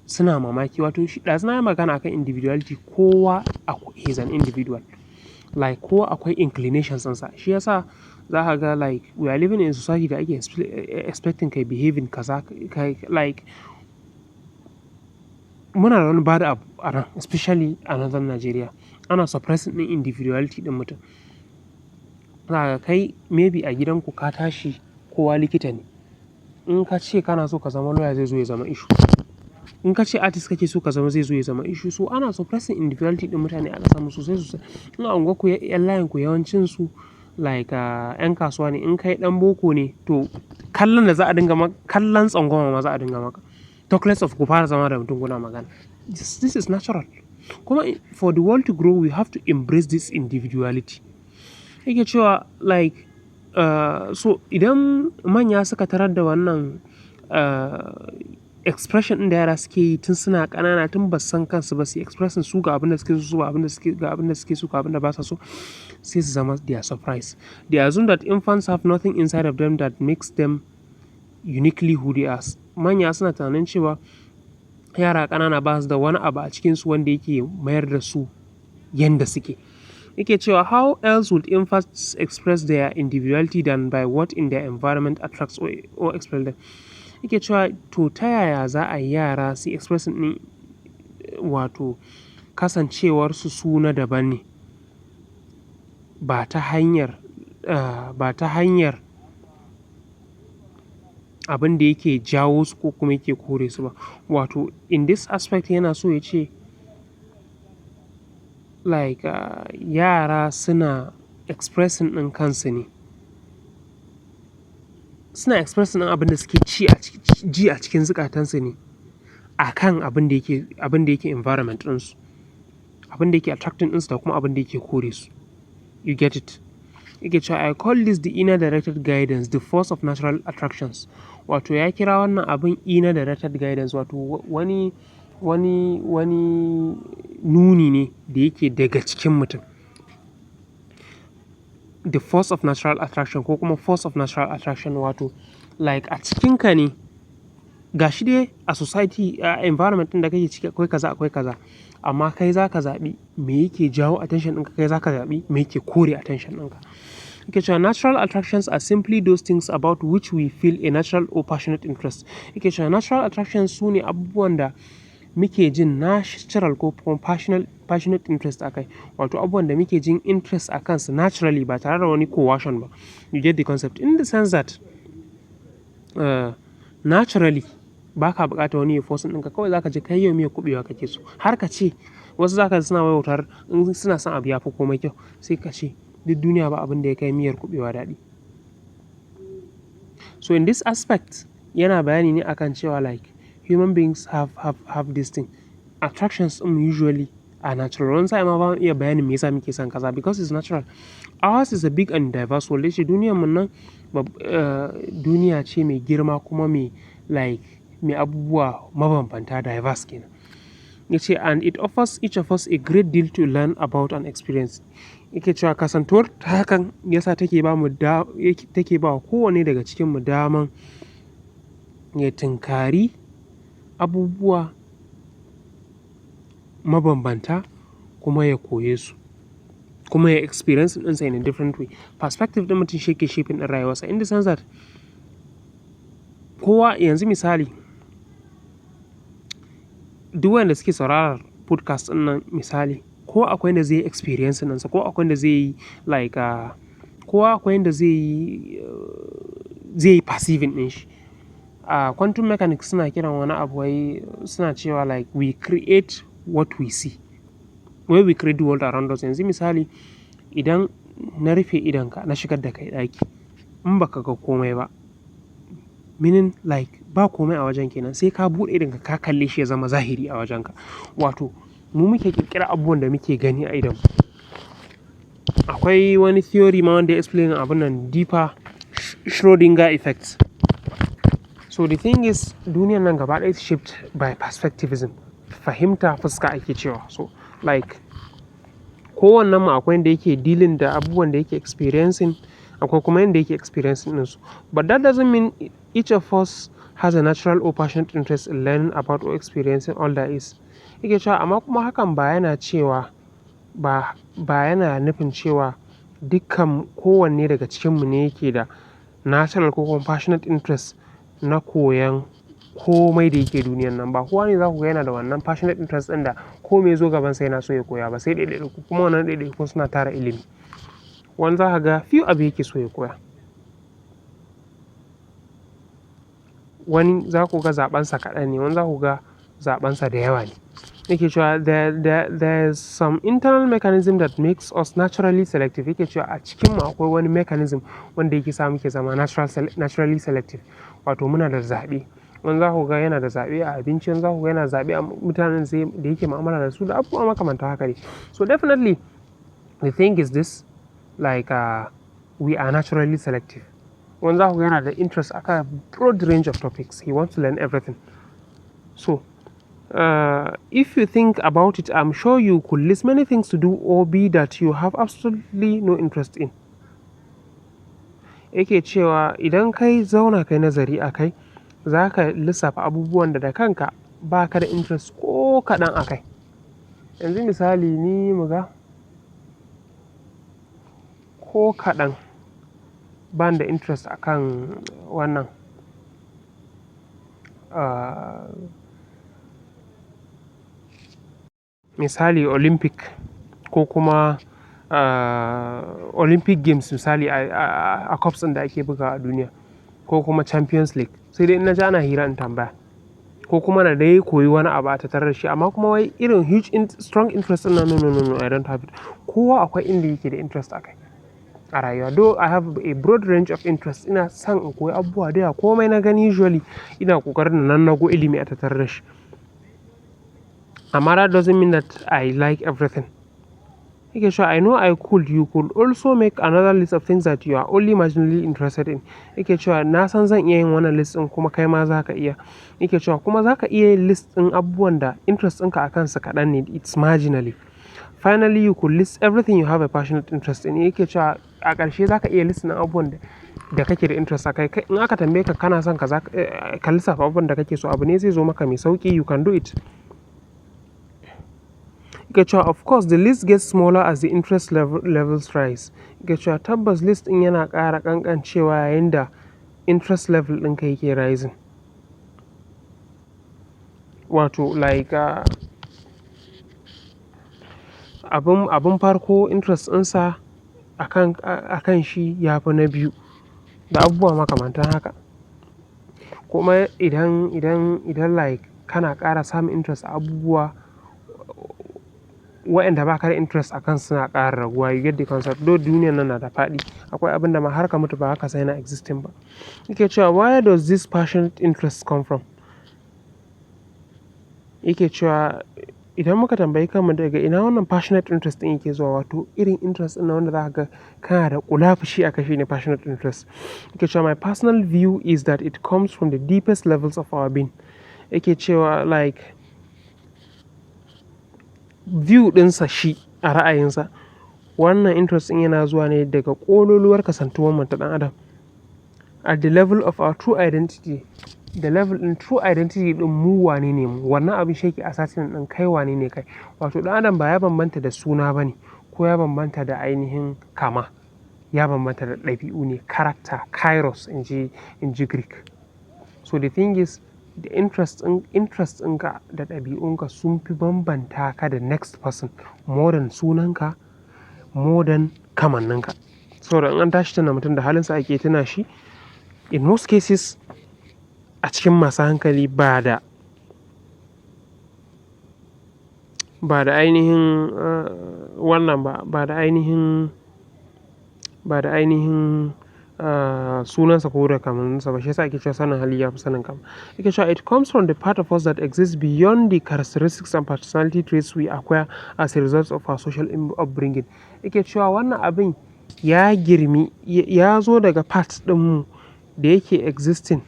suna mamaki. Wato shi ɗazu na yi magana akan individuality, kowa is an individual. Like kowa akwai inclinations ɗinsa. Shi yasa za ka ga like we are living in a society da ake expecting kai behaving kaza, like muna da wani bad abu a nan, especially a northern Nigeria. Ana suppressing ɗin individuality ɗin mutum. Za ka kai maybe a gidanku ka tashi kowa likita ne. In ka ce kana so ka zama lawyer, zai zo ya zama issue. In ka ce artist kake so ka zama, zai zo ya zama issue. So ana suppressing individuality ɗin mutane a ƙasar mu sosai. In a unguwarku yan layin ku yawancin su like 'yan kasuwa ne, in kai ɗan boko ne, to kallon da za a dinga maka, kallon tsangwama ma za a dinga maka. Talk less of ku fara zama da mutum kuna magana. This is natural. Kuma for the world to grow, we have to embrace this individuality. Yake cewa like so idan manya suka tarar da wannan expression ɗin da yara suke yi tun suna ƙanana, tun ba san kansu ba, su expressing su ga abin da suke so, ga abin da suke so, ga abin da ba sa so, sai su zama they are surprised. They assume that infants have nothing inside of them that makes them uniquely who they are. Manya suna tunanin cewa yara ƙanana ba su da wani abu a cikinsu wanda yake mayar da su yanda suke. Yake cewa how else would infants express their individuality than by what in their environment attracts or expels them. Yake cewa to ta yaya za a yi yara su expressing ɗin wato kasancewarsu su na daban ne, ba ta hanyar abin da yake jawo su ko kuma yake kore su ba. Wato in this aspect yana so ya ce like yara suna expressing ɗin kansu ne, suna expressing ɗin abin da suke ji a cikin zukatansu ne akan abin da yake environment ɗinsu, abin da yake attracting ɗinsu da kuma abin da yake kore su. You get it? Yake cewa I call this the inner directed guidance, the force of natural attractions. Wato ya kira wannan abin inner directed guidance, wato wani nuni ne da yake daga cikin mutum. The force of natural attraction ko kuma force of natural attraction, wato like a cikinka ne, gashi dai a society a environment ɗin da kake ciki akwai kaza, amma kai za ka zaɓi me yake jawo attention ɗinka, kai za ka zaɓi me yake kore attention ɗinka. Yake cewa natural attractions are simply those things about which we feel a natural or passionate interest. Yake cewa natural attractions su ne abubuwan da muke jin natural ko kuma passionate interest a kai. Wato abubuwan da muke jin interest a kansu naturally ba tare da wani coercion ba. You get the concept? In the sense that naturally ba ka buƙata wani ya force ɗinka, kawai za ka ji kai yau miyar kuɓewa kake so. Har ka ce wasu za ka suna wautar in suna son abu ya fi komai kyau, sai ka ce duk duniya ba abin da ya kai miyar kuɓewa daɗi. So in this aspect yana bayani ne akan cewa like human beings have this thing. Attractions usually are natural. Wani sa'in ma ba mu iya bayanin me yasa muke son kaza because it's natural. Ours is a big and diverse world. Yace duniyar mu nan duniya ce mai girma kuma mai abubuwa mabambanta, diverse kenan. Yace and it offers each of us a great deal to learn about and experience. yake cewa kasantuwar ta hakan yasa take ba kowane daga cikin mu daman ya tunkari abubuwa mabambanta kuma ya koye su kuma ya experience ɗinsa in a different way. Perspective ɗin mutum shi ke shaping ɗin rayuwarsa, in the sense that kowa yanzu misali duk wanda suke sauraron podcast ɗin nan misali, ko akwai wanda zai yi experience ɗinsa, ko akwai wanda zai yi like kowa akwai wanda zai yi perceiving ɗin shi. Quantum mechanics suna kiran wani abu wai suna cewa like we create what we see, wai we create the world around us. Yanzu misali idan na rufe idonka na shigar da kai ɗaki, in baka ga komai ba, meaning like ba komai a wajen kenan, sai ka buɗe idonka ka kalle shi ya zama zahiri a wajenka. Wato mu muke ƙirƙira abubuwan da muke gani a idonmu. Akwai wani theory ma wanda ya explain abun nan, deeper Schrödinger effect. So the thing is duniyan nan gaba ɗaya is shaped by perspectivism. Fahimta fuska ake cewa. So like kowannen mu akwai yanda yake dealing da abubuwan da yake experiencing, akwai kuma yanda yake experiencing ɗinsu. But that doesn't mean each of us has a natural or passionate interest in learning about or experiencing all there is. Yake cewa amma kuma hakan ba yana nufin cewa dukkan kowanne daga cikinmu ne yake da natural ko kuma passionate interest na koyan komai da yake duniyan nan. Ba kowa ne za ku ga yana da wannan passionate interest ɗin da komai zo gabansa yana so ya koya ba, sai ɗaiɗaiku, kuma wannan ɗaiɗaiku suna tara ilimi. Wani za ka ga few abu yake so ya koya. Wani za ku ga zaɓensa kaɗan ne, wani za ku ga zaɓensa da yawa ne. Yake cewa there's some internal mechanism that makes us naturally selective. Yake cewa a cikinmu akwai wani mechanism wanda yake sa muke zama naturally selective. Wato muna da zaɓe. Wani za ku ga yana da zaɓe a abinci, wani za ku ga yana zaɓe a mutanen da yake mu'amala da su da abubuwa makamanta haka ne. So definitely the thing is this, like we are naturally selective. Wani za ku ga yana da interest a broad range of topics. He wants to learn everything. So if you think about it, I'm sure you could list many things to do or be that you have absolutely no interest in. Yake cewa idan kai zauna kai nazari a kai, za ka lissafa abubuwan da kanka ba ka da interest ko kaɗan a kai. Yanzu misali ni muga ko kaɗan ban da interest a kan wannan misali Olympic ko kuma Olympic Games misali a cups ɗin da ake bugawa a duniya, ko kuma Champions League. Sai dai in na ji ana hira in tambaya, ko kuma na dai koyi wani abu a tattare da shi, amma kuma wai irin huge strong interest ɗin no, I don't have it. Kowa akwai inda yake da interest a kai a rayuwa. Though I have a broad range of interest, ina son in koyi abubuwa da yawa, komai na gani usually ina ƙoƙarin na nago ilimi a tattare da shi. Amma that doesn't mean that I like everything. Yake cewa I know you could also make another list of things that you are only marginally interested in. Yake cewa na san zan iya yin wannan list ɗin kuma kai ma za ka iya. Yake cewa kuma za ka iya yin list ɗin abubuwan da interest ɗinka a kansu kaɗan ne, it's marginally. Finally you could list everything you have a passionate interest in. Yake cewa a ƙarshe za ka iya list ɗin abubuwan da kake da interest a kai. In aka tambaye ka kana son ka lissafa abubuwan da kake so, abu ne zai zo maka mai sauƙi, you can do it. Yake cewa of course the list gets smaller as the interest levels rise. Yake cewa tabbas list ɗin yana ƙara ƙanƙancewa yayin da interest level ɗinka yake rising. Wato like abin farko interest ɗinsa a kan shi ya fi na biyu da abubuwa makamantan haka. Kuma idan like kana ƙara samun interest a abubuwa waɗanda ba ka da interest a kan suna ƙara raguwa, you get the concept. Though duniyan nan na da faɗi, akwai abin da ma har ka mutu ba haka sai yana existing ba. Yake cewa where does this passionate interest come from? Yake cewa idan muka tambayi kanmu daga ina wannan passionate interest ɗin yake zuwa, wato irin interest ɗin wanda za ka ga kana da ƙulafushi a kai shi ne passionate interest. Yake cewa my personal view is that it comes from the deepest levels of our being. Yake cewa like view ɗinsa shi a ra'ayinsa, wannan interest ɗin yana zuwa ne daga ƙololuwar kasantuwar mu ta ɗan adam. At the level of our true identity, da level ɗin true identity ɗin mu wane ne mu, wannan abin shi yake assassin ɗin kai wane ne kai. Wato ɗan adam ba ya bambanta da suna ba ne, ko ya bambanta da ainihin kama, ya bambanta da ɗabi'u ne, character, kairos in ji Greek. So the thing is, the interest ɗinka da ɗabi'unka sun fi bambanta ka da next person more than sunanka, more than kamanninka. So da in an tashi tuna mutum da halinsa ake tuna shi. In most cases, a cikin masu hankali ba da ainihin wannan ba da ainihin sunansa ko da kamanninsa ba. Shi yasa ake cewa sanin hali ya fi sanin kama. Ake cewa it comes from the part of us that exists beyond the characteristics and personality traits we acquire as a result of our social upbringing. Ake cewa wannan abin ya zo daga part ɗinmu da yake existing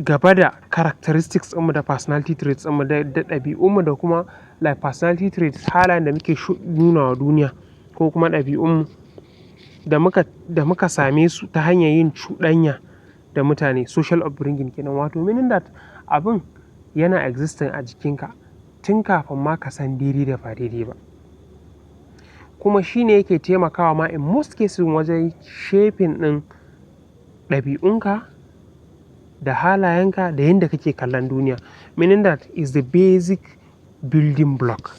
gaba da characteristics ɗinmu da personality traits ɗinmu da ɗabi'unmu da kuma like personality traits, halayen da muke nuna wa duniya ko kuma ɗabi'unmu da muka same su ta hanyar yin cuɗanya da mutane, social upbringing kenan. Wato meaning that abin yana existing a jikinka tun kafin ma ka san daidai da ba daidai ba. Kuma shi ne yake taimakawa ma in most cases wajen shaping ɗin ɗabi'unka da halayenka da yadda kake kallon duniya. Meaning that is the basic building block.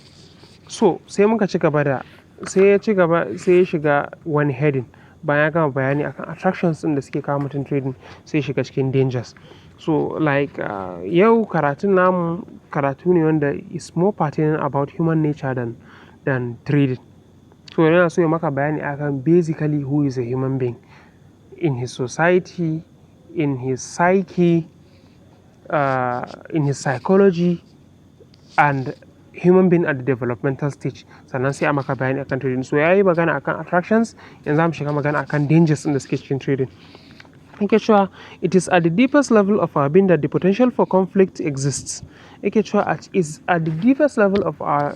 So sai ya shiga wani heading bayan ya gama bayani akan attractions ɗin da suke kawo mutum trading, sai shiga cikin dangers. So like yau karatun namu karatu ne wanda is more pertinent about human nature than trading. So yana so ya maka bayani akan basically who is a human being in his society, in his psyche, in his psychology, and human being at the developmental stage. Sannan sai a maka bayani akan trading. So yayi magana akan attractions, yanzu za mu shiga magana akan dangers ɗin da suke cikin trading. Yake cewa it is at the deepest level of our being that the potential for conflict exists. Yake cewa is at the deepest level of our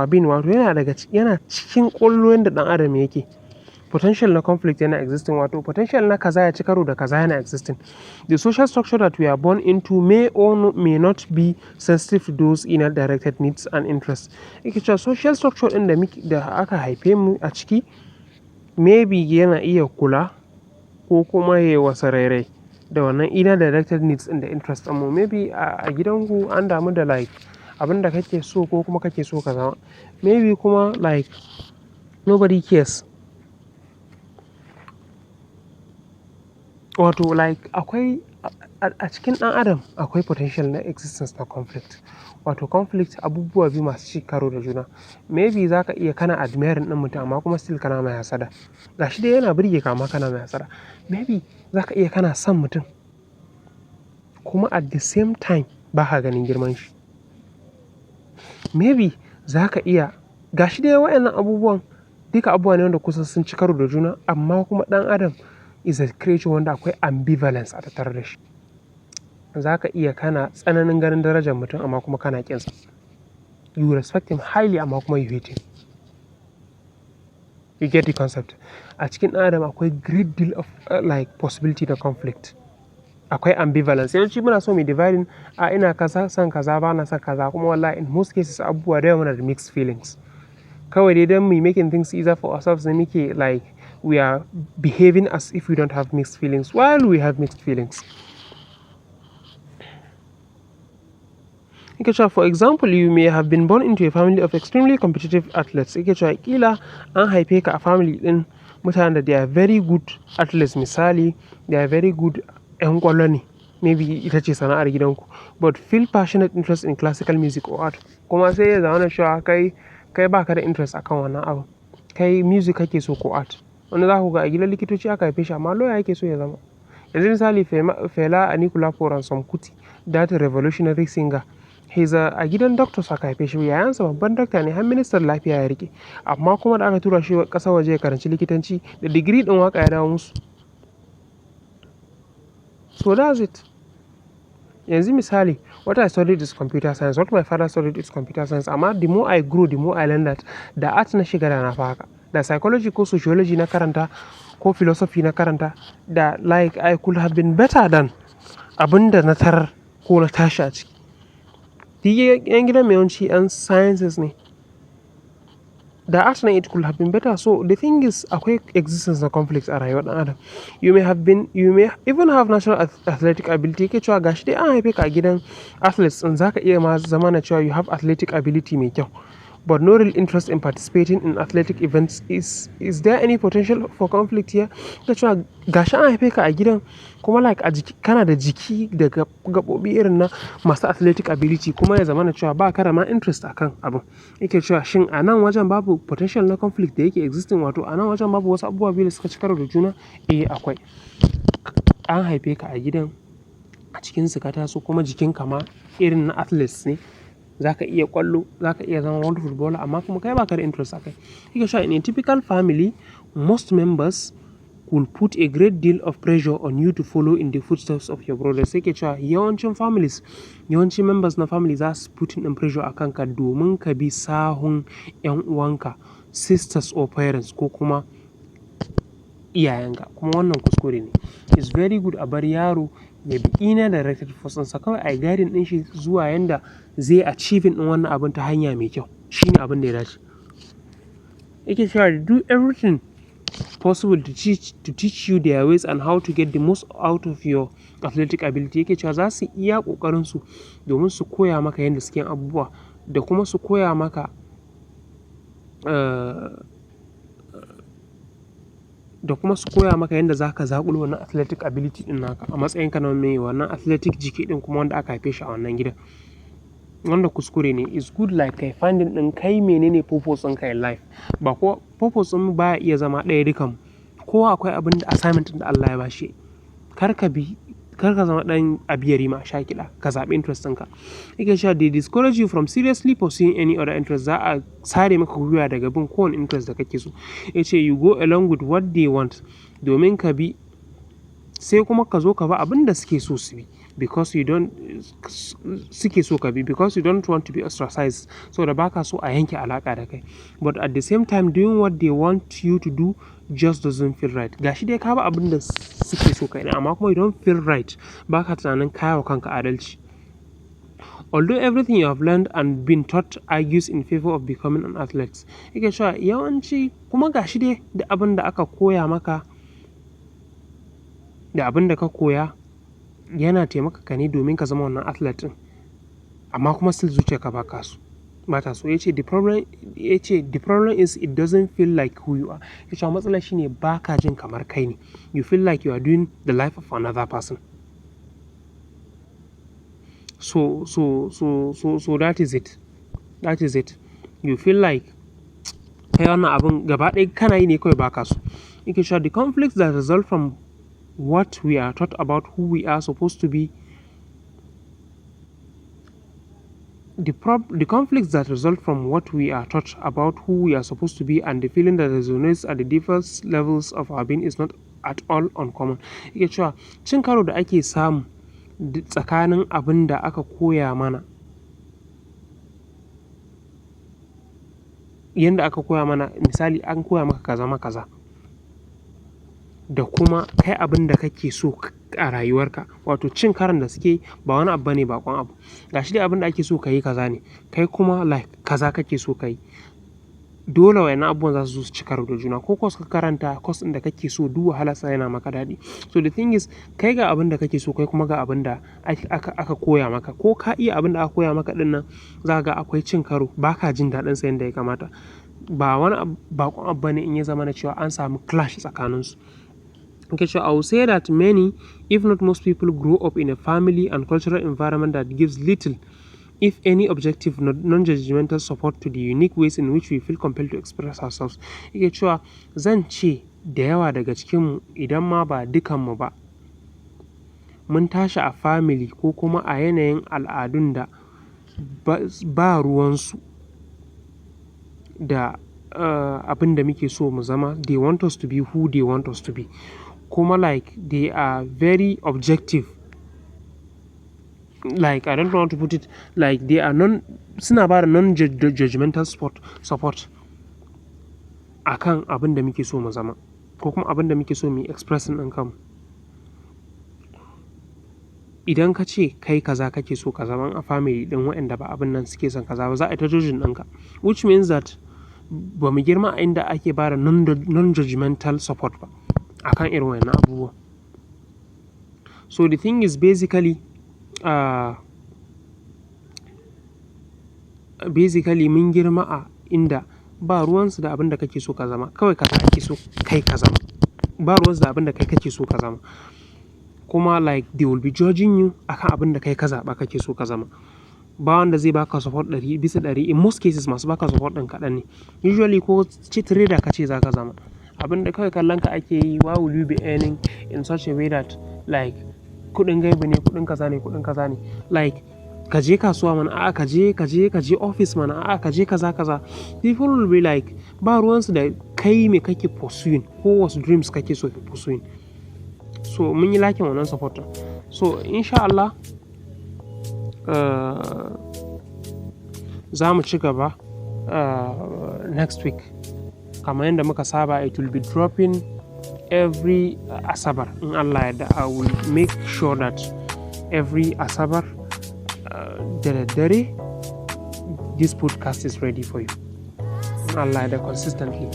being, wato yana cikin ƙwaƙwalwar da ɗan adam yake. Potential na conflict yana existing, wato potential na kaza ya ci karo da kaza yana existing. The social structure that we are born into may or may not be sensitive to those inner directed needs and interests. Yake cewa social structure ɗin da aka haife mu a ciki maybe yana iya kula ko kuma ya wasa rairai da wannan inner directed needs ɗin da interest ɗin mu. Maybe a gidanku an damu da like abin da kake so ko kuma kake so ka zama. Maybe kuma like nobody cares. Wato like akwai a cikin ɗan adam akwai potential na existence na conflict. Wato conflict abubuwa biyu masu ci karo da juna. Maybe za ka iya kana admiring ɗin mutum amma kuma still kana mai hasada. Gashi dai yana burge ka amma kana mai hasada. Maybe za ka iya kana son mutum kuma at the same time ba ka ganin girman shi. Maybe za ka iya gashi dai waɗannan abubuwan duka abubuwa ne wanda kusan sun ci karo da juna, amma kuma ɗan adam is a creature wanda akwai ambivalence a tattare da shi. Za ka iya kana tsananin ganin darajar mutum amma kuma kana ƙinsa. You respect him highly amma kuma you hate him. You get the concept? A cikin ɗan adam akwai great deal of like possibility da conflict. Akwai ambivalence. Yawanci muna so mu dividing ina son kaza ba na son kaza, kuma wallahi in most cases abubuwa da yawa muna da mixed feelings. Kawai dai don mu making things easier for ourselves ne muke like we are behaving as if we don't have mixed feelings while we have mixed feelings. Yake cewa for example you may have been born into a family of extremely competitive athletes. Yake cewa kila an haife ka a family ɗin mutanen da they are very good athletes, misali they are very good ƴan ƙwallo ne, maybe ita ce sana'ar gidanku, but feel passionate interest in classical music or art. Kuma sai ya zama cewa kai baka da interest akan wannan abu. Kai music kake so ko art. Wanda za ku ga a gidan likitoci aka haife shi amma lawyer yake so ya zama. Yanzu misali Fela Anikulapo Ransome Kuti, that revolutionary singer. He's a gidan doctors aka haife shi, yayansa babban doctor ne, har ministan lafiya ya rike. Amma kuma da aka tura shi ƙasar waje ya karanci likitanci da degree ɗin waka ya dawo musu. So that's it. Yanzu misali what I studied is computer science, what my father studied is computer science. Amma the more I grew, the more I learned that da art na shiga da na fi haka, da psychology ko sociology na karanta ko philosophy na karanta, da like I could have been better than abin da na tarar ko na tashi a ciki. Yan gidan mai yawanci yan sciences ne. Da art na it could have been better. So the thing is akwai existence na conflicts a rayuwar ɗan adam. You may even have natural athletic ability. Yake cewa gashi dai an haife ka a gidan athletes in zaka iya ma zama na cewa you have athletic ability mai kyau. But no real interest in participating in athletic events. Is there any potential for conflict here? Yake cewa gashi an haife ka a gidan kuma like a jiki kana da jiki da gaɓoɓi irin na masu athletic ability kuma ya zama na cewa ba ka da ma interest akan abin. Yake cewa shin a nan wajen babu potential na conflict da yake existing, wato a nan wajen babu wasu abubuwa biyu da suka ci karo da juna? Eh akwai. An haife ka a gidan a cikinsu ka taso kuma jikinka ma irin na athletes ne. Zaka iya ƙwallo, zaka iya zama world footballer amma kuma kai ba ka da interest akai. Yake cewa in a typical family, most members will put a great deal of pressure on you to follow in the footsteps of your brothers. Yake cewa yawancin members na family za su put in pressure a kanka domin ka bi sahun 'yan uwanka, sisters or parents ko kuma iyayenka. Kuma wannan kuskure ne. It's very good a bar yaro ya bi inner directed force ɗinsa kawai ai guiding ɗin shi zuwa yanda zai achieving ɗin wannan abin ta hanya mai kyau. Shine abin da ya dace. Yake cewa do everything possible to teach you their ways and how to get the most out of your athletic ability. Yake cewa za su iya ƙoƙarin su domin su koya maka yanda suke yin abubuwa da kuma su koya maka yanda zaka zaƙulo wannan athletic ability ɗin naka a matsayinka na mai wannan athletic jiki ɗin kuma wanda aka haife shi a wannan gidan. Wanda kuskure ne. It's good like kai finding ɗin kai menene purpose ɗinka in life. Ba ko purpose ɗin baya iya zama ɗaya dukan. Kowa akwai abin da assignment ɗin da Allah ya ba shi. Kar ka zama ɗan abiyari ma sha kiɗa, ka zaɓi interest ɗinka. Yake cewa they discourage you from seriously pursuing any other interest. Za a sare maka gwiwa daga bin kowane interest da kake so. Yace you go along with what they want domin ka bi sai kuma ka zo ka ba abin da suke so su bi because you don't want to be ostracized, so da baka so a yanke alaka da kai, but at the same time doing what they want you to do just doesn't feel right. Gashi dai ka ba abin da suke so kai ne amma kuma you don't feel right, baka tunanin kaya wa kanka adalci. Although everything you have learned and been taught argues in favor of becoming an athlete. Yake cewa yawanci kuma gashi dai da abin da aka koya maka da abin da ka koya yana taimaka ka ne domin ka zama wannan athlete ɗin, amma kuma still zuciyarka ba ta so. Yace the problem is it doesn't feel like who you are. Yace matsalar shine baka jin kamar kai ne. You feel like you are doing the life of another person. So that is it. You feel like kai wannan abin gaba ɗaya kana yi ne kawai baka so. Yake cewa the conflicts that result from what we are taught about who we are supposed to be and the feeling that resonates at the different levels of our being is not at all uncommon. Yake cewa cin karo da ake samu tsakanin abin da aka koya mana, yanda aka koya mana, misali an koya maka ka zama kaza da kuma kai abin da kake so a rayuwarka, wato cin karon da suke ba wani abu bane bakon abu. Gashi dai abin da ake so ka yi kaza ne, kai kuma like kaza kake so ka yi. Dole wayannan abubuwan za su zo su ci karo da juna. Ko course ka karanta, course ɗin da kake so duk wahalarsa yana maka daɗi. So the thing is kai ga abin da kake so, kai kuma ga abin da aka koya maka. Ko ka iya abin da aka koya maka ɗin nan za ka ga akwai cin karo, ba ka jin daɗin sa yanda ya kamata. Ba wani bakon abu bane in ya zama na cewa an samu clash tsakaninsu. Okay, so I will say that many, if not most people, grow up in a family and cultural environment that gives little, if any, objective, non-judgmental support to the unique ways in which we feel compelled to express ourselves. Yake cewa zan ce da yawa daga cikinmu idan ma ba dukanmu ba, mun tashi a family ko kuma a yanayin al'adun da ba ruwansu da abin da muke so mu zama. They want us to be who they want us to be. Kuma like they are very objective like I don't know how to put it, like they are suna ba da non-judgmental support akan abin da muke so mu zama ko kuma abin da muke so mu yi expressing ɗin kanmu. Idan ka ce kai kaza kake so ka zama a family ɗin waɗanda ba abin nan suke son kaza ba, za a yi ta judging ɗinka, which means that ba mu girma a inda ake ba da non-judgmental support ba akan irin wannan abubuwa. So the thing is basically mun girma a inda ba ruwansu da abin da kake so ka zama, kawai kaza ake so kai ka zama, ba ruwansu da abin da kai kake so ka zama, kuma like they will be judging you akan abin da kai ka zaɓa kake so ka zama. Ba wanda zai baka support 100%. In most cases masu baka support ɗin kaɗan ne. Usually ko trader ka ce za ka zama, abin da kawai kallon ka ake yi, why will you be earning in such a way that like kuɗin gaibu ne, kuɗin kaza ne, like ka je kasuwa mana, a'a ka je office mana, a'a ka je kaza. People will be like ba ruwansu da kai me kake pursuing ko wasu dreams kake so ka pursuing. So mun yi lakin wannan support. So insha Allah za mu ci gaba next week kamar yadda muka saba. It will be dropping every Asabar in Allah Yadda. I will make sure that every Asabar da daddare this podcast is ready for you in Allah Yadda consistently.